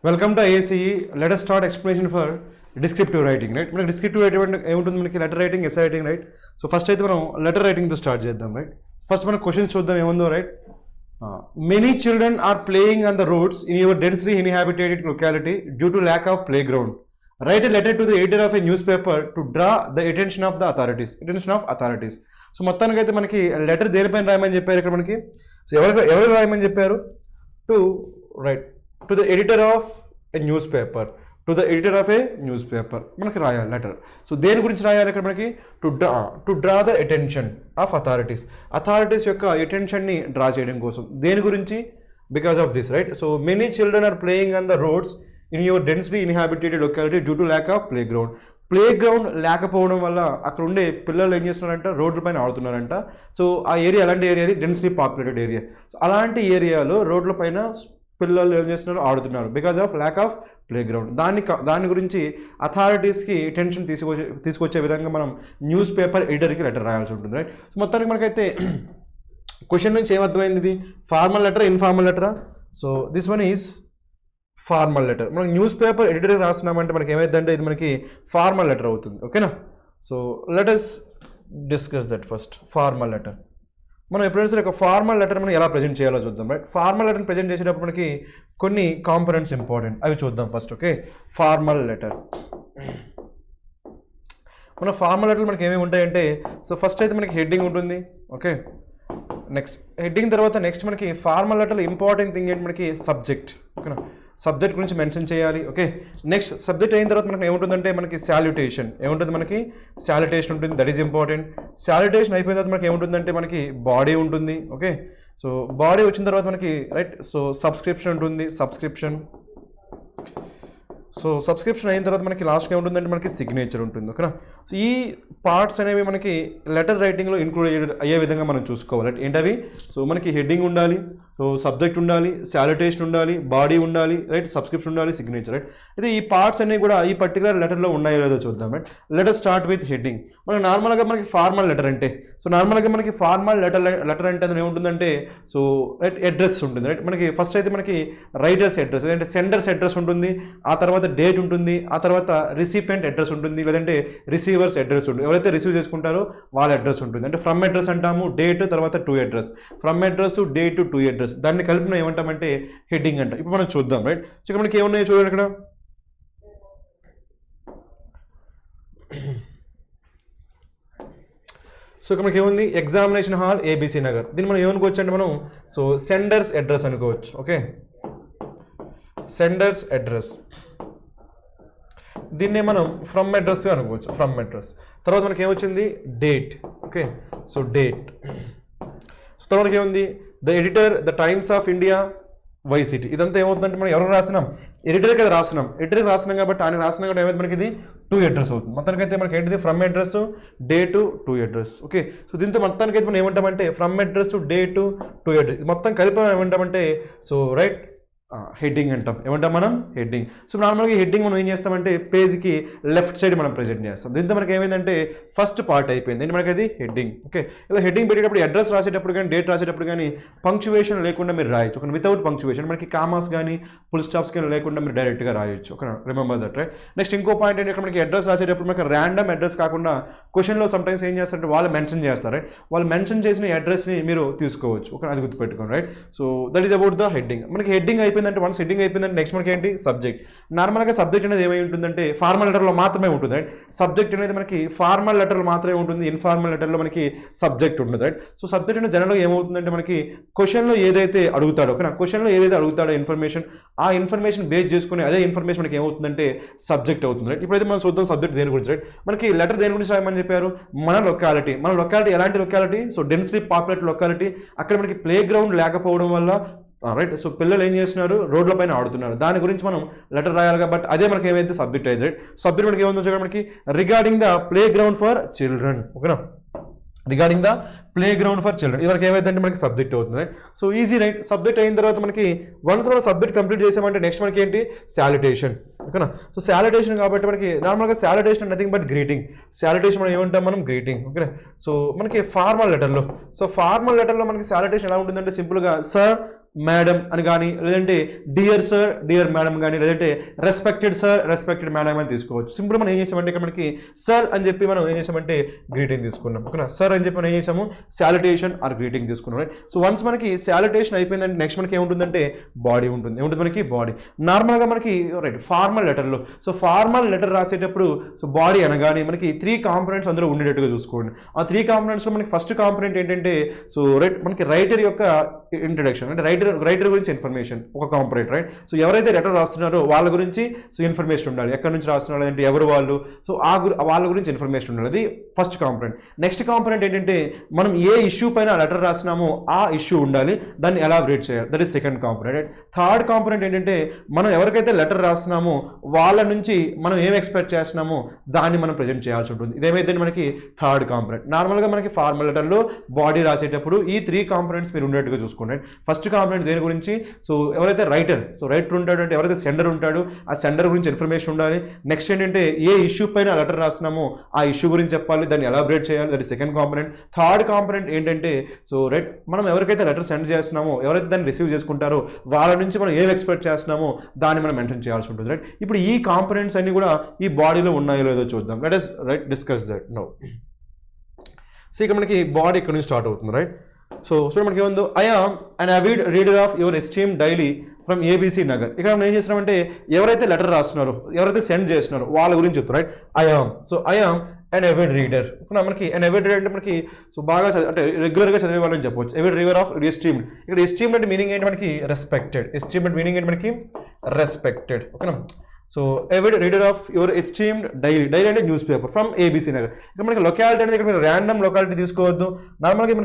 Welcome to ACE. Let us start explanation for descriptive writing, right? మనకి descriptive writing అంటే ఏముంటుంది, మనకి letter writing, essay writing, right? So first అయితే మనం letter రైటింగ్తో స్టార్ట్ చేద్దాం, రైట్? ఫస్ట్ మనం క్వశ్చన్స్ చూద్దాం ఏముందో, right? Many children are playing on the roads in your densely inhabited locality due to lack of play ground. Write a letter to the editor of a news paper to draw the attention of authorities. So మొత్తానికి అయితే మనకి letter దేనిపైన రాయమని చెప్పారు ఇక్కడ మనకి. So ఎవరు రాయమని చెప్పారు? To write to the editor of a news paper, మనకి రాయాలి లెటర్. సో దేని గురించి రాయాలి ఇక్కడ మనకి? To draw the attention of authorities యొక్క అటెన్షన్ని డ్రా చేయడం కోసం. దేని గురించి? Because of this, right? So many children are playing on the roads in your densely inhabited locality due to lack of play ground లేకపోవడం వల్ల అక్కడ ఉండే పిల్లలు ఏం చేస్తున్నారంట? రోడ్ల పైన ఆడుతున్నారంట. సో ఆ ఏరియా అలాంటి ఏరియా, అది డెన్స్లీ పాపులేటెడ్ ఏరియా. సో అలాంటి ఏరియాలో రోడ్ల పైన పిల్లలు ఏం చేస్తున్నారు? ఆడుతున్నారు because of lack of play ground. దాని గురించి అథారిటీస్కి టెన్షన్ తీసుకొచ్చే విధంగా మనం న్యూస్ పేపర్ ఎడిటర్కి లెటర్ రాయాల్సి ఉంటుంది, రైట్? సో మొత్తానికి మనకైతే క్వశ్చన్ నుంచి ఏమర్థమైంది? ఇది ఫార్మల్ లెటర్, ఇన్ఫార్మల్ లెటరా? So this one is formal letter. మనకి న్యూస్ పేపర్ ఎడిటర్కి రాస్తున్నామంటే మనకి ఏమైందంటే ఇది మనకి ఫార్మల్ లెటర్ అవుతుంది, ఓకేనా? So let us discuss that first. Formal letter మనం ఎప్పుడైనా సరే ఒక ఫార్మల్ లెటర్ మనం ఎలా ప్రజెంట్ చేయాలో చూద్దాం, రైట్? ఫార్మల్ లెటర్ని ప్రజెంట్ చేసేటప్పుడు మనకి కొన్ని కాంపొనెంట్స్ ఇంపార్టెంట్, అవి చూద్దాం ఫస్ట్, ఓకే? Formal letter. మన ఫార్మల్ లెటర్లు మనకి ఏమేమి ఉంటాయంటే, సో ఫస్ట్ అయితే మనకి హెడ్డింగ్ ఉంటుంది, ఓకే? నెక్స్ట్ హెడ్డింగ్ తర్వాత నెక్స్ట్ మనకి ఫార్మల్ లెటర్లో ఇంపార్టెంట్ థింగ్ ఏంటి? మనకి సబ్జెక్ట్, ఓకేనా? సబ్జెక్ట్ గురించి మెన్షన్ చేయాలి, ఓకే? నెక్స్ట్ సబ్జెక్ట్ అయిన తర్వాత మనకి ఏముంటుందంటే మనకి శాల్యుటేషన్. ఏముంటుంది? మనకి శాల్యుటేషన్ ఉంటుంది, దట్ ఈస్ ఇంపార్టెంట్. శాల్యుటేషన్ అయిపోయిన తర్వాత మనకి ఏముంటుందంటే మనకి బాడీ ఉంటుంది, ఓకే? సో బాడీ వచ్చిన తర్వాత మనకి రైట్ సో సబ్స్క్రిప్షన్ ఉంటుంది, సో సబ్స్క్రిప్షన్ అయిన తర్వాత మనకి లాస్ట్గా ఏముంటుందంటే మనకి సిగ్నేచర్ ఉంటుంది, ఓకేనా? సో ఈ పార్ట్స్ అనేవి మనకి లెటర్ రైటింగ్లో ఇంక్లూడ్ అయ్యే విధంగా మనం చూసుకోవాలి, రైట్? ఏంటవి? సో మనకి హెడ్డింగ్ ఉండాలి, సో సబ్జెక్ట్ ఉండాలి, శాల్యుటేషన్ ఉండాలి, బాడీ ఉండాలి, రైట్? సబ్స్క్రిప్షన్ ఉండాలి, సిగ్నేచర్, రైట్? అయితే ఈ పార్ట్స్ అనేవి కూడా ఈ పర్టికులర్ లెటర్లో ఉన్నాయో లేదో చూద్దాం, right? Let us start with heading. మనకి నార్మల్గా మనకి ఫార్మల్ లెటర్ అంటే, సో నార్మల్గా మనకి ఫార్మల్ లెటర్ అంటే అది ఏముంటుందంటే సో రైట్ అడ్రస్ ఉంటుంది, రైట్? మనకి ఫస్ట్ అయితే మనకి రైటర్స్ అడ్రస్, లేదంటే సెండర్స్ అడ్రస్ ఉంటుంది, ఆ తర్వాత డేట్ ఉంటుంది, ఆ తర్వాత రిసిపియంట్ అడ్రస్ ఉంటుంది, లేదంటే రిసీవర్స్ అడ్రస్ ఉంటుంది. ఎవరైతే రిసీవ్ చేసుకుంటారో వాళ్ళ అడ్రస్ ఉంటుంది. అంటే ఫ్రమ్ అడ్రస్ అంటాము, డేట్ తర్వాత to address, from address date to address, దాన్ని కలిపిన ఏమంటామంటే హెడ్డింగ్ అంటాం. ఇప్పుడు మనం చూద్దాం, రైట్? సో ఇక్కడ మనకి ఏమున్నాయో చూడండి ఇక్కడ. సో ఇక్కడ మనకి ఏముంది? Examination hall ABC Nagar. దీన్ని మనం ఏమనుకోవచ్చు అంటే మనం సో సెండర్స్ అడ్రస్ అనుకోవచ్చు, ఓకే? Senders address. దీన్నే మనం ఫ్రమ్ అడ్రస్ అనుకోవచ్చు, ఫ్రమ్ అడ్రస్. తర్వాత మనకి ఏమొచ్చింది? Date, okay? So date. So తర్వాత ఏముంది? The editor, the times of India, Vice City. ఇదంతా ఏమవుతుందంటే మనం ఎవరు రాస్తున్నాం? ఎడిటర్కి అది రాస్తున్నాం, ఎడిటర్కి రాస్తున్నాం కాబట్టి ఆయన రాస్తున్నాం కాబట్టి ఏమైతే మనకి ఇది టు అడ్రస్ అవుతుంది. మొత్తానికైతే మనకి ఏంటిది? From address, date, to address, okay? So దీంతో మొత్తానికైతే మనం ఏమంటామంటే from address, date, to address మొత్తం కలిపి ఏమంటామంటే సో రైట్ హెడ్డింగ్ అంటాం. ఏమంటాం మనం? హెడ్డింగ్. సో నార్మల్గా హెడ్డింగ్ మనం ఏం చేస్తామంటే పేజ్కి లెఫ్ట్ సైడ్ మనం ప్రెజెంట్ చేస్తాం. దీంతో మనకి ఏమైందంటే ఫస్ట్ పార్ట్ అయిపోయింది, మనకి అది హెడ్డింగ్, ఓకే? ఇలా హెడ్డింగ్ పెట్టేటప్పుడు అడ్రస్ రాసేటప్పుడు కానీ డేట్ రాసేటప్పుడు కానీ పంక్చువేషన్ లేకుండా మీరు రాయొచ్చు, ఒక వితౌట్ పంక్చువేషన్. మనకి కామాస్ కానీ ఫుల్ స్టాప్స్ కానీ లేకుండా మీరు డైరెక్ట్గా రాయొచ్చు, okay? Remember that, right? Next ఇంకో పాయింట్ ఏంటి, ఇక్కడ మనకి అడ్రస్ రాసేటప్పుడు మనకి ర్యాండమ్ అడ్రస్ కాకుండా క్వశ్చన్లో సమ్టైమ్స్ ఏం చేస్తారంటే వాళ్ళు మెన్షన్ చేస్తారు, రైట్? వాళ్ళు మెన్షన్ చేసిన అడ్రస్ని మీరు తీసుకోవచ్చు, ఓకే? అది గుర్తుపెట్టుకోండి, right? So that is about the heading. మనకి హెడ్డింగ్ అయిపోయిందంటే వన్స్ హెడ్డింగ్ అయిపోయిందంటే నెక్స్ట్ మనకి ఏంటి? సబ్జెక్ట్. నార్మల్గా సబ్జెక్ట్ అనేది ఏమై ఉంటుందంటే ఫార్మల్ లెటర్లో మాత్రమే ఉంటుంది, రైట్? సబ్జెక్ట్ అనేది మనకి ఫార్మల్ లెటర్లో మాత్రమే ఉంటుంది, ఇన్ఫార్మల్ లెటర్లో మనకి సబ్జెక్ట్ ఉంటుంది, రైట్? సో సబ్జెక్ట్ అనేది జనరల్గా ఏమవుతుందంటే మనకి క్వశ్చన్లో ఏదైతే అడుగుతాడో, ఓకేనా? క్వశ్చన్లో ఏదైతే అడుగుతాడో ఇన్ఫర్మేషన్, ఆ ఇన్ఫర్మేషన్ బేస్ చేసుకుని అదే ఇన్ఫర్మేషన్ మనకి ఏమవుతుందంటే సబ్జెక్ట్ అవుతుంది, రైట్? ఇప్పుడైతే మనం చూద్దాం సబ్జెక్ట్ దేని గురించి, రైట్? మనకి లెటర్ దేని గురించి రాయమని చెప్పారు? మన లొకాలిటీ ఎలాంటి locality? So densely populated locality. అక్కడ మనకి ప్లే గ్రౌండ్ లేకపోవడం వల్ల రైట్ సో పిల్లలు ఏం చేస్తున్నారు? రోడ్ల పైన ఆడుతున్నారు. దాని గురించి మనం లెటర్ రాయాలి కాబట్టి అదే మనకి ఏమైతే సబ్జెక్ట్ అయితే, రైట్? సబ్జెక్ట్ మనకి ఏముందో చూడండి, మనకి regarding the play ground for children, ఓకేనా? Regarding the play ground for children. ఇది మనకి ఏమైందంటే మనకి సబ్జెక్ట్ అవుతుంది, right? So easy, right? Subject అయిన తర్వాత మనకి వన్స్ మనం సబ్జెక్ట్ కంప్లీట్ చేసామంటే నెక్స్ట్ మనకి ఏంటి, శాలిటేషన్, ఓకేనా? సో శాలిటేషన్ కాబట్టి మనకి నార్మల్గా salutation nothing but greeting. Salutation మనం ఏమంటాం, మనం గ్రీటింగ్, ఓకేనా? సో మనకి ఫార్మల్ లెటర్లో, సో ఫార్మల్ లెటర్లో మనకి శాలిటేషన్ ఎలా ఉంటుందంటే సింపుల్గా సార్, మేడం అని కానీ, లేదంటే డియర్ సార్, డియర్ మేడం కానీ, లేదంటే రెస్పెక్టెడ్ సార్, రెస్పెక్టెడ్ మేడం అని తీసుకోవచ్చు. సింపుల్ మనం ఏం చేసామంటే ఇక్కడ మనకి సార్ అని చెప్పి మనం ఏం చేసామంటే గ్రీటింగ్ తీసుకున్నాం, ఓకేనా? సార్ అని చెప్పి మనం ఏం చేసాము, శాలిటేషన్ ఆర్ గ్రీటింగ్ తీసుకున్నాం, రైట్? సో వన్స్ మనకి శాలిటేషన్ అయిపోయిందంటే నెక్స్ట్ మనకి ఏముంటుందంటే బాడీ ఉంటుంది. ఏముంటుంది మనకి, బాడీ. నార్మల్గా మనకి రైట్ ఫార్మల్ లెటర్లో, సో ఫార్మల్ లెటర్ రాసేటప్పుడు సో బాడీ అనగానే మనకి 3 కాంపోనెంట్స్ అందులో ఉండేటట్టుగా చూసుకోండి. ఆ 3 కాంపోనెంట్స్లో మనకి ఫస్ట్ కాంపోనెంట్ ఏంటంటే సో రైట్ మనకి రైటర్ యొక్క ఇంట్రడక్షన్, అంటే రైటర్ గురించి ఇన్ఫర్మేషన్ ఒక కాంపోనెంట్, రైట్? సో ఎవరైతే లెటర్ రాస్తున్నారో వాళ్ళ గురించి సో ఇన్ఫర్మేషన్ ఉండాలి, ఎక్కడి నుంచి రాస్తున్నారు అంటే ఎవరు వాళ్ళు, సో వాళ్ళ గురించి ఇన్ఫర్మేషన్ ఉండాలి. అది ఫస్ట్ కాంపోనెంట్. నెక్స్ట్ కాంపోనెంట్ ఏంటంటే మనం ఏ ఇష్యూ పైన లెటర్ రాసినామో ఆ ఇష్యూ ఉండాలి, దాన్ని ఎలాబరేట్ చేయాలి. That is second component, right? Third component ఏంటంటే మనం ఎవరికైతే లెటర్ రాస్తున్నామో వాళ్ళ నుంచి మనం ఏం ఎక్స్పెక్ట్ చేస్తున్నామో దాన్ని మనం ప్రజెంట్ చేయాల్సి ఉంటుంది. ఇదేమైతే మనకి థర్డ్ కాంపోనెంట్. నార్మల్గా మనకి ఫార్మల్ లెటర్లో బాడీ రాసేటప్పుడు ఈ 3 కాంపోనెంట్స్ మీరు ఉండేట్టుగా చూసుకోండి. ఫస్ట్ కాంపోనెంట్ దేని గురించి, సో ఎవరైతే రైటర్, సో రైటర్ ఉంటాడు అంటే ఎవరైతే సెండర్ ఉంటాడు ఆ సెండర్ గురించి ఇన్ఫర్మేషన్ ఉండాలి. నెక్స్ట్ ఏంటంటే ఏ ఇష్యూ పైన లెటర్ రాస్తున్నామో ఆ ఇష్యూ గురించి చెప్పాలి, దాన్ని ఎలాబరేట్ చేయాలి. That is second component. Third component ఏంటంటే సో రైట్ మనం ఎవరికైతే లెటర్ సెండ్ చేస్తున్నామో, ఎవరైతే దాన్ని రిసీవ్ చేసుకుంటారో వాళ్ళ నుంచి మనం ఏం ఎక్స్పెక్ట్ చేస్తున్నామో దాన్ని మనం మెన్షన్ చేయాల్సి ఉంటుంది, రైట్? ఇప్పుడు ఈ కాంపోనెంట్స్ అన్ని కూడా ఈ బాడీలో ఉన్నాయో లేదో చూద్దాం. Let us right discuss that now. So ఇక్కడ మనకి బాడీ ఇక్కడ నుంచి స్టార్ట్ అవుతుంది, రైట్? సో చూడండి మనకి ఏముందో, I am an avid reader of your esteem daily from ABC Nagar. ఇక్కడ మనం ఏం చేస్తున్నామంటే ఎవరైతే లెటర్ రాస్తున్నారో, ఎవరైతే సెండ్ చేస్తున్నారో వాళ్ళ గురించి చెప్తారు, right? I am, so I am and avid reader. మనకి అండ్ ఎవిడ్ రీడర్ అంటే మనకి సో బాగా అంటే రెగ్యులర్గా చదివే వాళ్ళని చెప్పవచ్చు. Avid reader of esteemed. ఇక్కడ ఎస్టీమ్డ్ అంటే మీనింగ్ ఏంటి మనకి, రెస్పెక్టెడ్. ఎస్టీమ్డ్ అంటే మీనింగ్ ఏంటి మనకి, రెస్పెక్టెడ్, ఓకేనా? So avid reader of your esteemed daily. Daily అంటే newspaper from ABC Nagar. ఇక్కడ మనకి లొకాలిటీ అనేది ఇక్కడ మీరు ర్యాండమ్ లొకాలిటీ తీసుకోవద్దు. నార్మల్గా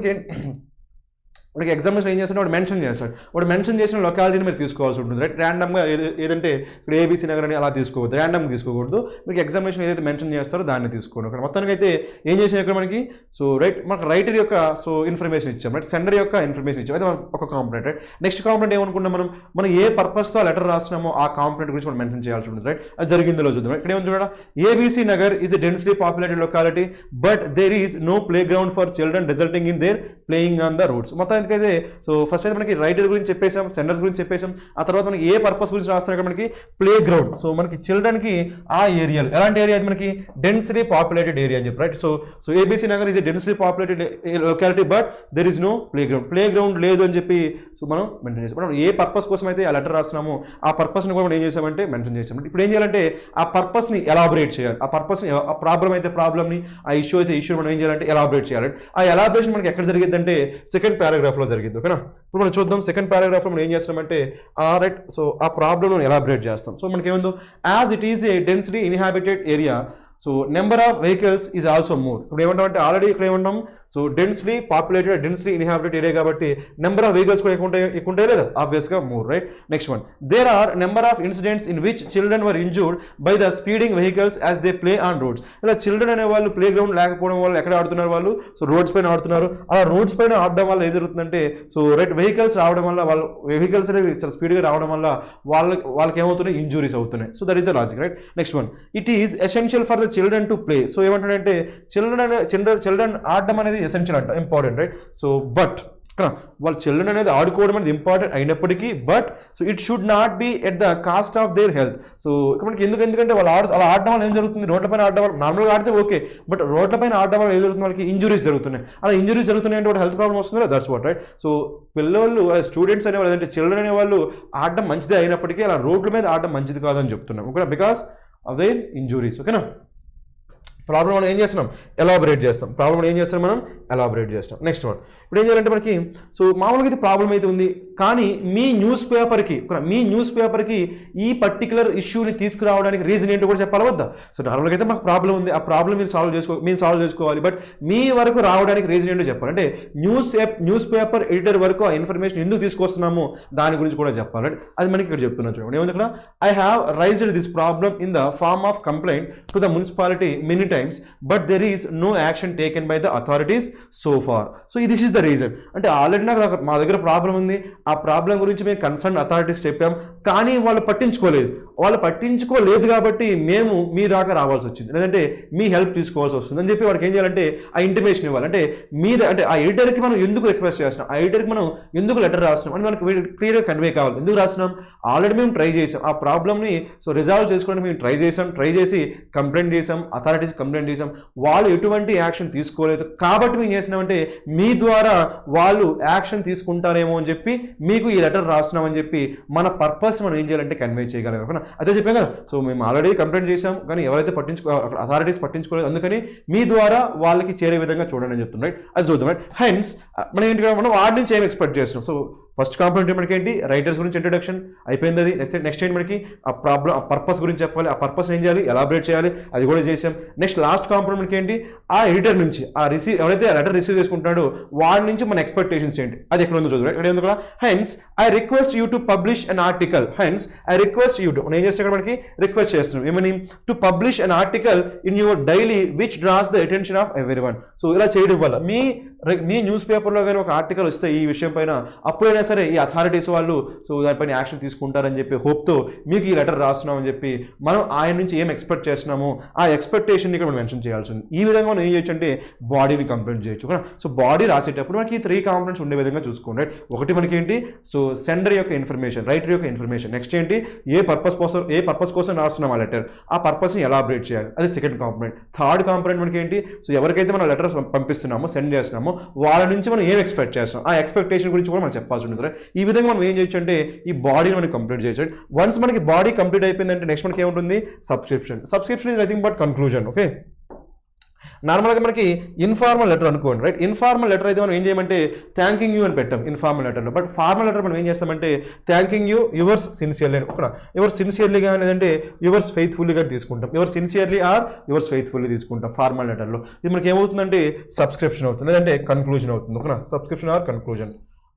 మనకి ఎగ్జామినేషన్ ఏం చేస్తాడు, వాడు మెన్షన్ చేస్తాడు. వాడు మెన్షన్ చేసిన లొకాలిటీని మీరు తీసుకోవాల్సి ఉంటుంది, రైట్? ర్యాండమ్గా ఏదంటే ఇక్కడ ఏబీసీ నగర్ అని అలా తీసుకోవద్దు, ర్యాండమ్గా తీసుకోకూడదు. మీకు ఎగ్జామినేషన్ ఏదైతే మెన్షన్ చేస్తారో దాన్ని తీసుకోండి. ఇక్కడ మొత్తానికి అయితే ఏం చేసాం ఇక్కడ మనకి, సో రైట్ మనకు రైటర్ యొక్క సో ఇన్ఫర్మేషన్ ఇచ్చాం, రైట్? సెండర్ యొక్క ఇన్ఫర్మేషన్ ఇచ్చాం. అయితే ఒక కాంపోనెంట్, రైట్? నెక్స్ట్ కాంపోనెంట్ ఏమనుకున్నాం మనం ఏ పర్పస్తో లెటర్ రాసినామో ఆ కాంపోనెంట్ గురించి మనం మెన్షన్ చేయాల్సి ఉంటుంది, రైట్? అది జరిగిందో చూద్దాం. ఇక్కడ ఏమని చూడండి, ABC Nagar is a densely populated locality but there is no play ground for children resulting in their playing on the roads. మొత్తానికి అయితే సో ఫస్ట్ అయితే మనకి రైటర్ గురించి చెప్పేసాం, సెండర్స్ గురించి చెప్పేసాం. ఆ తర్వాత మనకి ఏ పర్పస్ గురించి రాస్తున్నారు మనకి, ప్లే గ్రౌండ్. సో మనకి చిల్డ్రన్కి ఆ ఏరియాలో ఎలాంటి ఏరియా, మనకి డెన్స్లీ పాపులేటెడ్ ఏరియా అని చెప్పి, right? So ABC Nagar is a densely populated locality but there is no play ground. Play ground లేదు అని చెప్పి సో మనం మెన్షన్ చేసాం. మనం ఏ పర్పస్ కోసం అయితే ఆ లెటర్ రాస్తున్నామో ఆ పర్పస్ని కూడా మనం ఏం చేసామంటే మెన్షన్ చేసాం. ఇప్పుడు ఏం చేయాలంటే ఆ పర్పస్ని ఎలాబరేట్ చేయాలి. ఆ పర్పస్ని, ఆ ప్రాబ్లం అయితే ప్రాబ్లమ్ని, ఆ ఇష్యూ అయితే ఇష్యూ మనం ఏం చేయాలంటే ఎలాబరేట్ చేయాలి. ఆ ఎలాబరేషన్ మనకి ఎక్కడ జరిగిద్దంటే సెకండ్ పారాగ్రాఫ్లో జరిగింది, ఓకేనా? ఇప్పుడు మనం చూద్దాం సెకండ్ పారాగ్రాఫ్లో మనం ఏం చేస్తామంటే రైట్ సో ఆ ప్రాబ్లమ్ ఎలాబరేట్ చేస్తాం. సో మనకి ఏముందో, as it is a densely inhabited area so number of vehicles is also more. ఇప్పుడు ఏమంటామంటే ఆల్రెడీ ఇక్కడ ఏమంటాం, so densely populated, densely inhabited area కాబట్టి నెంబర్ ఆఫ్ వెహికల్స్ కూడా ఎక్కువ ఉంటాయి లేదా, ఆబ్వియస్గా more, right? Next one, there are number of incidents in which children were injured by the speeding vehicles as they play on roads. ఇలా children అనే వాళ్ళు play ground లేకపోవడం వల్ల ఎక్కడ ఆడుతున్నారు వాళ్ళు, సో రోడ్స్ పైన ఆడుతున్నారు. అలా రోడ్స్ పైన ఆడడం వల్ల ఏం జరుగుతుందంటే సో రైట్ వెహికల్స్ రావడం వల్ల, వాళ్ళు వెహికల్స్ అనేవి చాలా స్పీడ్గా రావడం వల్ల వాళ్ళకి ఏమవుతున్నాయి, ఇంజురీస్ అవుతున్నాయి. So that is the logic, right? Next one, it is essential for the children to play. So ఏమంటాడంటే చిల్డ్రన్ ఆడడం అనేది ఎసెన్షియల్ అంట, ఇంపార్టెంట్, రైట్? సో బట్ వాళ్ళ చిల్డ్రన్ అనేది ఆడుకోవడం అనేది ఇంపార్టెంట్ అయినప్పటికీ but so it should not be at the cost of their health. So మనకి ఎందుకంటే వాళ్ళు అలా ఆడడం వల్ల ఏం జరుగుతుంది, రోడ్లపైన ఆడడం వల్ల నార్మల్గా ఆడితే ఓకే, బట్ రోడ్లపైన ఆడడం వల్ల ఏం జరుగుతుంది, వాళ్ళకి ఇంజురీస్ జరుగుతున్నాయి. అలా ఇంజురీస్ జరుగుతున్నాయి అంటే హెల్త్ ప్రాబ్లమ్ వస్తుంది, దట్స్ వాట్, రైట్? సో పిల్లలు స్టూడెంట్స్ అనేవాళ్ళు లేదంటే చిల్డ్రన్ అనేవాళ్ళు ఆడడం మంచిదే అయినప్పటికీ అలా రోడ్ల మీద ఆడడం మంచిది కాదని చెప్తున్నాం, ఓకేనా? బికాస్ ఆఫ్ దేర్ ఇంజురీస్, ఓకేనా? ప్రాబ్లం మనం ఏం చేస్తున్నాం, ఎలాబరేట్ చేస్తాం. ప్రాబ్లం ఏం చేస్తాం, మనం ఎలాబరేట్ చేస్తాం. నెక్స్ట్ వన్, ఇప్పుడు ఏం చేయాలంటే మనకి సో మామూలుగా అయితే ప్రాబ్లం అయితే ఉంది, కానీ మీ న్యూస్ పేపర్కి ఈ పర్టికులర్ ఇష్యూని తీసుకురావడానికి రీజన్ ఏంటో కూడా చెప్పాలి వద్దా? సో నార్మల్గా అయితే మాకు ప్రాబ్లం ఉంది, ఆ ప్రాబ్లం మీరు సాల్వ్ చేసుకోవాలి, బట్ మీ వరకు రావడానికి రీజన్ ఏంటో చెప్పాలి. అంటే న్యూస్ పేపర్ ఎడిటర్ వరకు ఆ ఇన్ఫర్మేషన్ ఎందుకు తీసుకొస్తున్నామో దాని గురించి కూడా చెప్పాలి. అది మనకి ఇక్కడ చెప్తున్నాను చూడండి. ఏముంది ఇక్కడ, I have raised this problem in the form of complaint to the municipality many times times, but there is no action taken by the authorities so far. So this is the reason. అంటే already నాకు మా దగ్గర problem ఉంది, ఆ problem గురించి మేము concern authorities చెప్పాం, కానీ వాళ్ళు పట్టించుకోలేదు కాబట్టి మేము మీ దాకా రావాల్సి వచ్చింది, లేదంటే మీ హెల్ప్ తీసుకోవాల్సి వస్తుంది అని చెప్పి వాడికి ఏం చేయాలంటే ఆ ఇంటిమేషన్ ఇవ్వాలి. అంటే అంటే ఆ ఎడిటర్కి మనం ఎందుకు రిక్వెస్ట్ చేస్తున్నాం, ఆ ఎడిటర్కి మనం ఎందుకు లెటర్ రాస్తున్నాం అని మనకు క్లియర్గా కన్వే కావాలి. ఎందుకు రాస్తున్నాం, ఆల్రెడీ మేము ట్రై చేసాం ఆ ప్రాబ్లమ్ని రిజాల్వ్ చేసుకోవడానికి మేము ట్రై చేసి కంప్లైంట్ చేసాం, అథారిటీస్ కంప్లైంట్ చేసాం, వాళ్ళు ఎటువంటి యాక్షన్ తీసుకోలేదు కాబట్టి మేము చేసినామంటే మీ ద్వారా వాళ్ళు యాక్షన్ తీసుకుంటారేమో అని చెప్పి మీకు ఈ లెటర్ రాస్తున్నామని చెప్పి మన పర్పస్ మనం ఏం చేయాలంటే కన్వే చేయగలం. అదే చెప్పాం కదా. సో మేము ఆల్రెడీ కంప్లైంట్ చేసాం కానీ ఎవరైతే అథారిటీస్ పట్టించుకోలేదు, అందుకని మీ ద్వారా వాళ్ళకి చేరే విధంగా చూడండి అని చెప్తున్నాం. అది చూద్దాం. హెన్స్ మనం ఏంటి, మనం వాడి నుంచి ఏం ఎక్స్పెక్ట్ చేస్తున్నాం. సో ఫస్ట్ కాంపోనెంట్ మనకి ఏంటి, రైటర్స్ గురించి ఇంట్రడక్షన్ అయిపోయింది. అది నెక్స్ట్ ఏంటి మనకి ఆ ప్రాబ్లం, ఆ పర్పస్ గురించి చెప్పాలి, ఆ పర్పస్ ఏం చేయాలి, ఎలాబరేట్ చేయాలి, అది కూడా చేసాం. నెక్స్ట్ లాస్ట్ కాంపోనెంట్ మనకి ఏంటి, ఆ ఎడిటర్ నుంచి ఎవరైతే ఆ లెటర్ రిసీవ్ చేసుకుంటున్నాడో వాడి నుంచి మన ఎక్స్పెక్టేషన్స్ ఏంటి, అది ఎక్కడ ఉందో చూద్దాం. ఇక్కడ ఉంది కదా, hence I request you to publish an article. Hence I request you to, మనం ఏం చేస్తే ఇక్కడ మనకి రిక్వెస్ట్ చేస్తున్నాం ఏమని, to publish an article in your daily which draws the attention of every one. So ఇలా చేయడం వల్ల మీ న్యూస్ పేపర్లో కానీ ఒక ఆర్టికల్ వస్తే ఈ విషయం పైన అప్పుడైనా సరే ఈ అథారిటీస్ వాళ్ళు సో దానిపైన యాక్షన్ తీసుకుంటారని చెప్పి హోప్తో మీకు ఈ లెటర్ రాస్తున్నామని చెప్పి మనం ఆయన నుంచి ఏం ఎక్స్పెక్ట్ చేస్తున్నామో ఆ ఎక్స్పెక్టేషన్ ఇక్కడ మనం మెన్షన్ చేయాల్సి ఉంది. ఈ విధంగా మనం ఏం చేయొచ్చు అంటే బాడీని కంప్లైంట్ చేయొచ్చు. సో బాడీ రాసేటప్పుడు మనకి 3 కాంపోనెంట్స్ ఉండే విధంగా చూసుకోండి. ఒకటి మనకి ఏంటి, సో సెండర్ యొక్క ఇన్ఫర్మేషన్, రైటర్ యొక్క ఇన్ఫర్మేషన్. నెక్స్ట్ ఏంటి, ఏ పర్పస్ కోసం రాస్తున్నాం ఆ లెటర్, ఆ పర్పస్ని ఎలాబరేట్ చేయాలి, అది సెకండ్ కాంపోనెంట్. థర్డ్ కాంపోనెంట్ మనకి ఏంటి, సో ఎవరికైతే మనం లెటర్ పంపిస్తున్నామో, సెండ్ చేస్తున్నామో వాళ్ళ నుంచి మనం ఏం ఎక్స్పెక్ట్ చేస్తాం, ఆ ఎక్స్పెక్టేషన్ గురించి కూడా మనం చెప్పాల్సి ఉంటుంది. ఈ విధంగా మనం ఏం చేయొచ్చు అంటే ఈ బాడీని మనం కంప్లీట్ చేయొచ్చు. వన్స్ మనకి బాడీ కంప్లీట్ అయిపోయిందంటే నెక్స్ట్ మనకి ఏముంటుంది, subscription. Subscription is nothing but conclusion. Okay, నార్మల్గా మనకి ఇన్ఫార్మల్ లెటర్ అనుకోండి, రైట్. ఇన్ఫార్మల్ లెటర్ అయితే మనం ఏం చేయమంటే థ్యాంకింగ్ యూ అని పెట్టాం ఇన్ఫార్మల్ లెటర్లో. బట్ ఫార్మల్ లెటర్ మనం ఏం చేస్తామంటే థ్యాంకింగ్ యూ యువర్స్ సిన్సియర్లీ అని, యువర్స్ సిన్సియర్లీగా లేదంటే యువర్స్ ఫెయిత్ఫుల్లీగా తీసుకుంటాం. Yours sincerely or yours faithfully తీసుకుంటాం ఫార్మల్ లెటర్లో. ఇది మనకి ఏమవుతుందంటే సబ్స్క్రిప్షన్ అవుతుంది, లేదంటే కన్క్లూజన్ అవుతుంది. ఓకేనా, సబ్స్క్రిప్షన్ ఆర్ కన్క్లూజన్.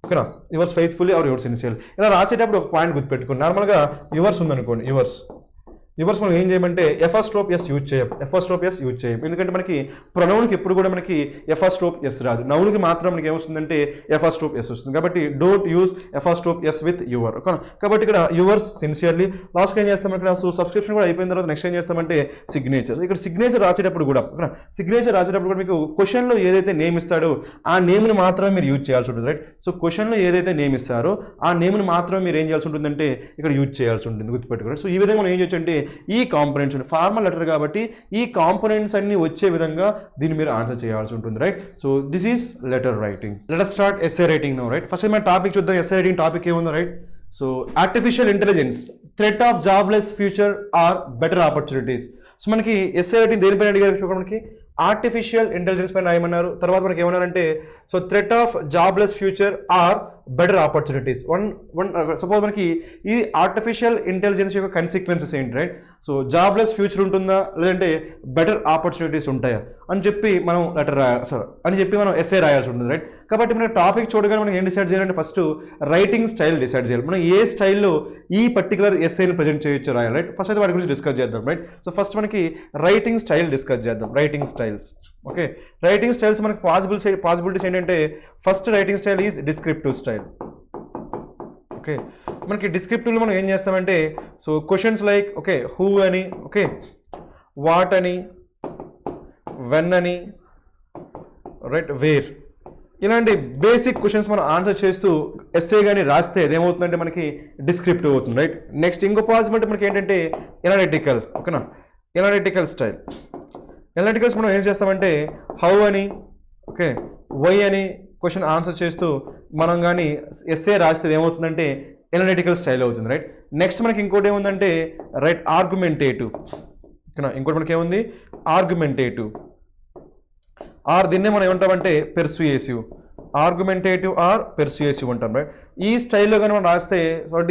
ఓకేనా, yours faithfully or yours sincerely. ఇలా రాసేటప్పుడు ఒక పాయింట్ గుర్తుపెట్టుకోండి. నార్మల్గా యువర్స్ ఉందనుకోండి, యువర్స్ మనం ఏం చేయమంటే ఎఫ్ యూజ్ చేయం. ఎందుకంటే మనకి ప్రొనౌన్కి ఎప్పుడు కూడా మనకి ఎఫ్ రాదు, నౌన్కి మాత్రం మనకి ఏమొస్తుందంటే ఎఫ్ వస్తుంది. కాబట్టి don't use F with your. Okay, కాబట్టి ఇక్కడ యువర్స్ సిన్సియర్లీ. లాస్ట్కి ఏం చేస్తాం ఇక్కడ, సో సబ్స్క్రిప్షన్ కూడా అయిపోయిన తర్వాత నెక్స్ట్ ఏం చేస్తామంటే సిగ్నేచర్. ఇక్కడ సిగ్నేచర్ రాసేటప్పుడు కూడా మీకు క్వశ్చన్లో ఏదైతే నేమ్ ఇస్తాడో ఆ నేమ్ని మాత్రమే మీరు యూజ్ చేయాల్సి ఉంటుంది, రైట్. సో క్వశ్చన్లో ఏదైతే నేమ్ ఇస్తారో ఆ నేమ్ని మాత్రమే మీరు ఏం చేయాల్సి ఉంటుందంటే ఇక్కడ యూజ్ చేయాల్సి ఉంటుంది, గుర్తుపెట్టుకోండి. సో ఈ విధంగా మనం ఏం చేయొచ్చు అంటే ఈ కాంపోనెంట్స్ ఫార్మల్ లెటర్ కాబట్టి ఈ కాంపోనెంట్స్ అన్ని వచ్చే విధంగా దీన్ని మీరు ఆన్సర్ చేయాల్సి ఉంటుంది, right. So this is letter writing. Let us start essay writing now, right. First మన టాపిక్ చూద్దాం. ఎస్సే రైటింగ్ టాపిక్ ఏముందో, right. So artificial intelligence, threat of jobless future or better opportunities. So మనకి essay writing దేనిపైన అడిగారు చూడండి, మనకి artificial intelligence పైన రాయమన్నారు. తర్వాత మనకి ఏమన్నారంటే so threat of jobless future or better opportunities. Suppose మనకి ఈ ఆర్టిఫిషియల్ ఇంటెలిజెన్స్ యొక్క కన్సిక్వెన్సెస్ ఏంటి, రైట్. సో జాబ్లెస్ ఫ్యూచర్ ఉంటుందా లేదంటే బెటర్ ఆపర్చునిటీస్ ఉంటాయా అని చెప్పి మనం మనం ఎస్సే రాయాల్సి ఉంటుంది, రైట్. కాబట్టి మనం టాపిక్ చూడగానే మనం ఏం డిసైడ్ చేయాలంటే ఫస్ట్ రైటింగ్ స్టైల్ డిసైడ్ చేయాలి. మనం ఏ స్టైల్లో ఈ పర్టికులర్ ఎస్సేని ప్రజెంట్ చేయొచ్చు రాయాలి, రైట్. ఫస్ట్ అయితే వాటి గురించి డిస్కస్ చేద్దాం, రైట్. సో ఫస్ట్ మనకి రైటింగ్ స్టైల్ డిస్కస్ చేద్దాం, writing styles. Okay, writing styles మనకి పాసిబిలిటీస్ ఏంటంటే first writing style is descriptive style. Okay, మనకి డిస్క్రిప్టివ్లో మనం ఏం చేస్తామంటే so questions like okay who అని, ఓకే వాట్ అని, వెన్ అని, రైట్, వేర్, ఇలాంటి బేసిక్ క్వశ్చన్స్ మనం ఆన్సర్ చేస్తూ ఎస్సే కానీ రాస్తే అదేమవుతుందంటే మనకి డిస్క్రిప్టివ్ అవుతుంది, రైట్. నెక్స్ట్ ఇంకో పాసిబిలిటీ మనకి ఏంటంటే ఎనాలిటికల్. ఓకేనా, ఎనాలిటికల్ స్టైల్. ఎనాలిటికల్స్ మనం ఏం చేస్తామంటే హౌ అని, ఓకే వై అని క్వశ్చన్ ఆన్సర్ చేస్తూ మనం కానీ ఎస్సే రాస్తే ఏమవుతుందంటే ఎనాలిటికల్ స్టైల్ అవుతుంది, రైట్. నెక్స్ట్ మనకి ఇంకోటి ఏముందంటే రైట్ ఆర్గ్యుమెంటేటివ్. ఓకేనా, ఇంకోటి మనకి ఏముంది ఆర్గ్యుమెంటేటివ్ ఆర్ దీన్నే మనం ఏమంటామంటే పెర్సుయేసివ్. ఆర్గ్యుమెంటేటివ్ ఆర్ పెర్సుయేసివ్ అంటాం, రైట్. ఈ స్టైల్లో కానీ మనం రాస్తే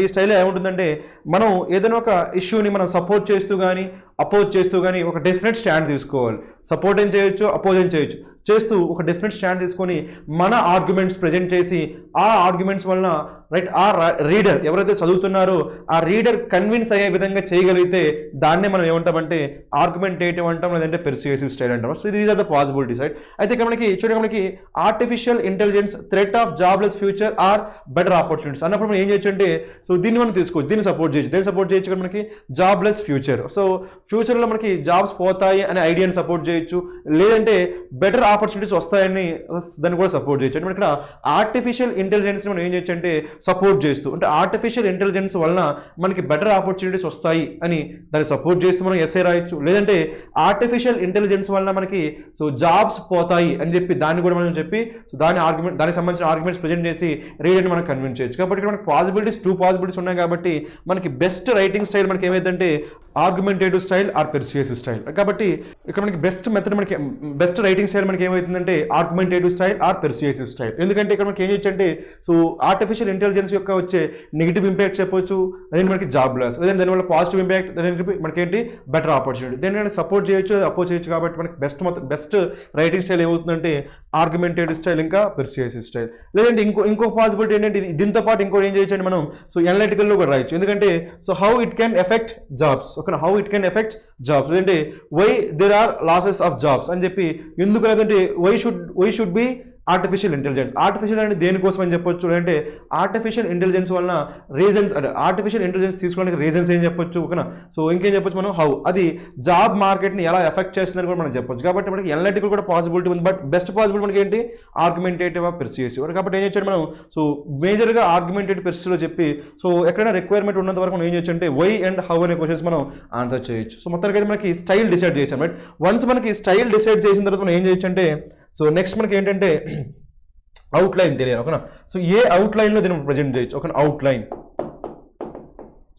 ఈ స్టైల్లో ఏముంటుందంటే మనం ఏదైనా ఒక ఇష్యూని మనం సపోర్ట్ చేస్తూ కానీ అపోజ్ చేస్తూ కానీ ఒక డెఫినెట్ స్టాండ్ తీసుకోవాలి. సపోర్ట్ ఏం చేయొచ్చు, అపోజ్ ఏం చేయొచ్చు చేస్తూ ఒక డెఫినెట్ స్టాండ్ తీసుకొని మన ఆర్గ్యుమెంట్స్ ప్రజెంట్ చేసి ఆ ఆర్గ్యుమెంట్స్ వలన రైట్ ఆ రీడర్ ఎవరైతే చదువుతున్నారో ఆ రీడర్ కన్విన్స్ అయ్యే విధంగా చేయగలిగితే దాన్నే మనం ఏమంటామంటే ఆర్గ్యుమెంటేటివ్ అంటాం, లేదంటే పెర్సుయేసివ్ స్టైల్ అంటాం. So these are the possibilities right. అయితే ఇక్కడ మనకి చూడండి, మనకి artificial intelligence threat of jobless future or better opportunities అన్నప్పుడు మనం ఏం చేయొచ్చు అంటే సో దీన్ని మనం తీసుకోవచ్చు, దీన్ని సపోర్ట్ చేయొచ్చు. దేన్ని సపోర్ట్ చేయొచ్చు? మనకి జాబ్లెస్ ఫ్యూచర్. సో ఫ్యూచర్లో మనకి జాబ్స్ పోతాయి అనే ఐడియాని సపోర్ట్ చేయొచ్చు, లేదంటే బెటర్ ఆపర్చునిటీస్ వస్తాయని దాన్ని కూడా సపోర్ట్ చేయొచ్చు. అంటే ఇక్కడ ఆర్టిఫిషియల్ ఇంటెలిజెన్స్ మనం ఏం చేయొచ్చు అంటే సపోర్ట్ చేస్తూ, అంటే ఆర్టిఫిషియల్ ఇంటెలిజెన్స్ వలన మనకి బెటర్ ఆపర్చునిటీస్ వస్తాయి అని దాన్ని సపోర్ట్ చేస్తూ మనం ఎస్ఏ రాయొచ్చు, లేదంటే ఆర్టిఫిషియల్ ఇంటెలిజెన్స్ వలన మనకి సో జాబ్స్ పోతాయి అని చెప్పి దాన్ని కూడా మనం చెప్పి సో దానికి సంబంధించిన ఆర్గ్యుమెంట్స్ ప్రజెంట్ చేసి రీడర్ని మనం కన్విన్స్ చేయొచ్చు. కాబట్టి ఇక్కడ మనకి పాసిబిలిటీస్ 2 పాసిబిలిటీస్ ఉన్నాయి. కాబట్టి మనకి బెస్ట్ రైటింగ్ స్టైల్ మనకి ఏమైందంటే argumentative style or persuasive style. కాబట్టి ఇక్కడ మనకి బెస్ట్ మెథడ్ మనకి బెస్ట్ రైటింగ్ స్టైల్ మనకి ఏమవుతుందంటే argumentative style or persuasive style. ఎందుకంటే ఇక్కడ మనకి ఏం చేయొచ్చు అంటే సో ఆర్టిఫిషియల్ ఇంటెలిజెన్స్ యొక్క వచ్చే నెగిటివ్ ఇంపాక్ట్ చెప్పొచ్చు, అదే మనకి జాబ్ లాస్, అదే దానివల్ల పాజిటివ్ ఇంపాక్ట్ మనకి ఏంటి బెటర్ ఆపర్చునిటీ, దేని సపోర్ట్ చేయొచ్చు, అపోజ్ చేయొచ్చు. కాబట్టి మనకి బెస్ట్ రైటింగ్ స్టైల్ ఏమవుతుందంటే ఆర్గ్యుమెంటేటివ్ స్టైల్ ఇంకా పెర్సుయేసివ్ స్టైల్. లేదంటే ఇంకో పాసిబిలిటీ ఏంటంటే దీంతో పాటు ఇంకోటి ఏం చేయొచ్చు అంటే మనం సో ఎనలిటికల్లో కూడా రాయొచ్చు. ఎందుకంటే so how it can affect jobs, okay, how it can affect jobs, అంటే why there are losses of jobs అని చెప్పి, ఎందుకు లేదంటే why should be artificial intelligence. Artificial అంటే దేనికోసం అని చెప్పొచ్చు, అంటే ఆర్టిఫిషియల్ ఇంటెలిజెన్స్ వలన రీజన్స్, అంటే ఆర్టిఫిషియల్ ఇంటెలిజెన్స్ తీసుకోవడానికి రీజన్స్ ఏం చెప్పొచ్చు, ఓకేనా. సో ఇంకేం చెప్పొచ్చు మనం హౌ అది జాబ్ మార్కెట్ని ఎలా ఎఫెక్ట్ చేస్తుందని కూడా మనం చెప్పొచ్చు. కాబట్టి మనకి ఎనలిటికల్ కూడా పాసిబిలిటీ ఉంది, బట్ బెస్ట్ పాసిబిలిటీ మనకి ఏంటి ఆర్గ్యుమెంటేటివ్ ఆఫ్ పెర్సుయేసివ్. కాబట్టి ఏం చేయాలి మనం సో మేజర్గా ఆర్గ్యుమెంటేటివ్ పెర్సులో చెప్పి సో ఎక్కడైనా రిక్వైర్మెంట్ ఉన్నంత వరకు మనం ఏం చేయొచ్చు అంటే వై అండ్ హౌ అనే క్వశ్చన్స్ మనం ఆన్సర్ చేయొచ్చు. సో మొత్తానికి అయితే మనకి స్టైల్ డిసైడ్ చేసాం రైట్. వన్స్ మనకి స్టైల్ డిసైడ్ చేసిన తర్వాత మనం ఏం చేయొచ్చు అంటే సో నెక్స్ట్ మనకి ఏంటంటే అవుట్లైన్ తెలియాలి, ఓకేనా. సో ఏ అవుట్లైన్లో దీన్ని ప్రజెంట్ చేయొచ్చు, ఓకే, అవుట్లైన్.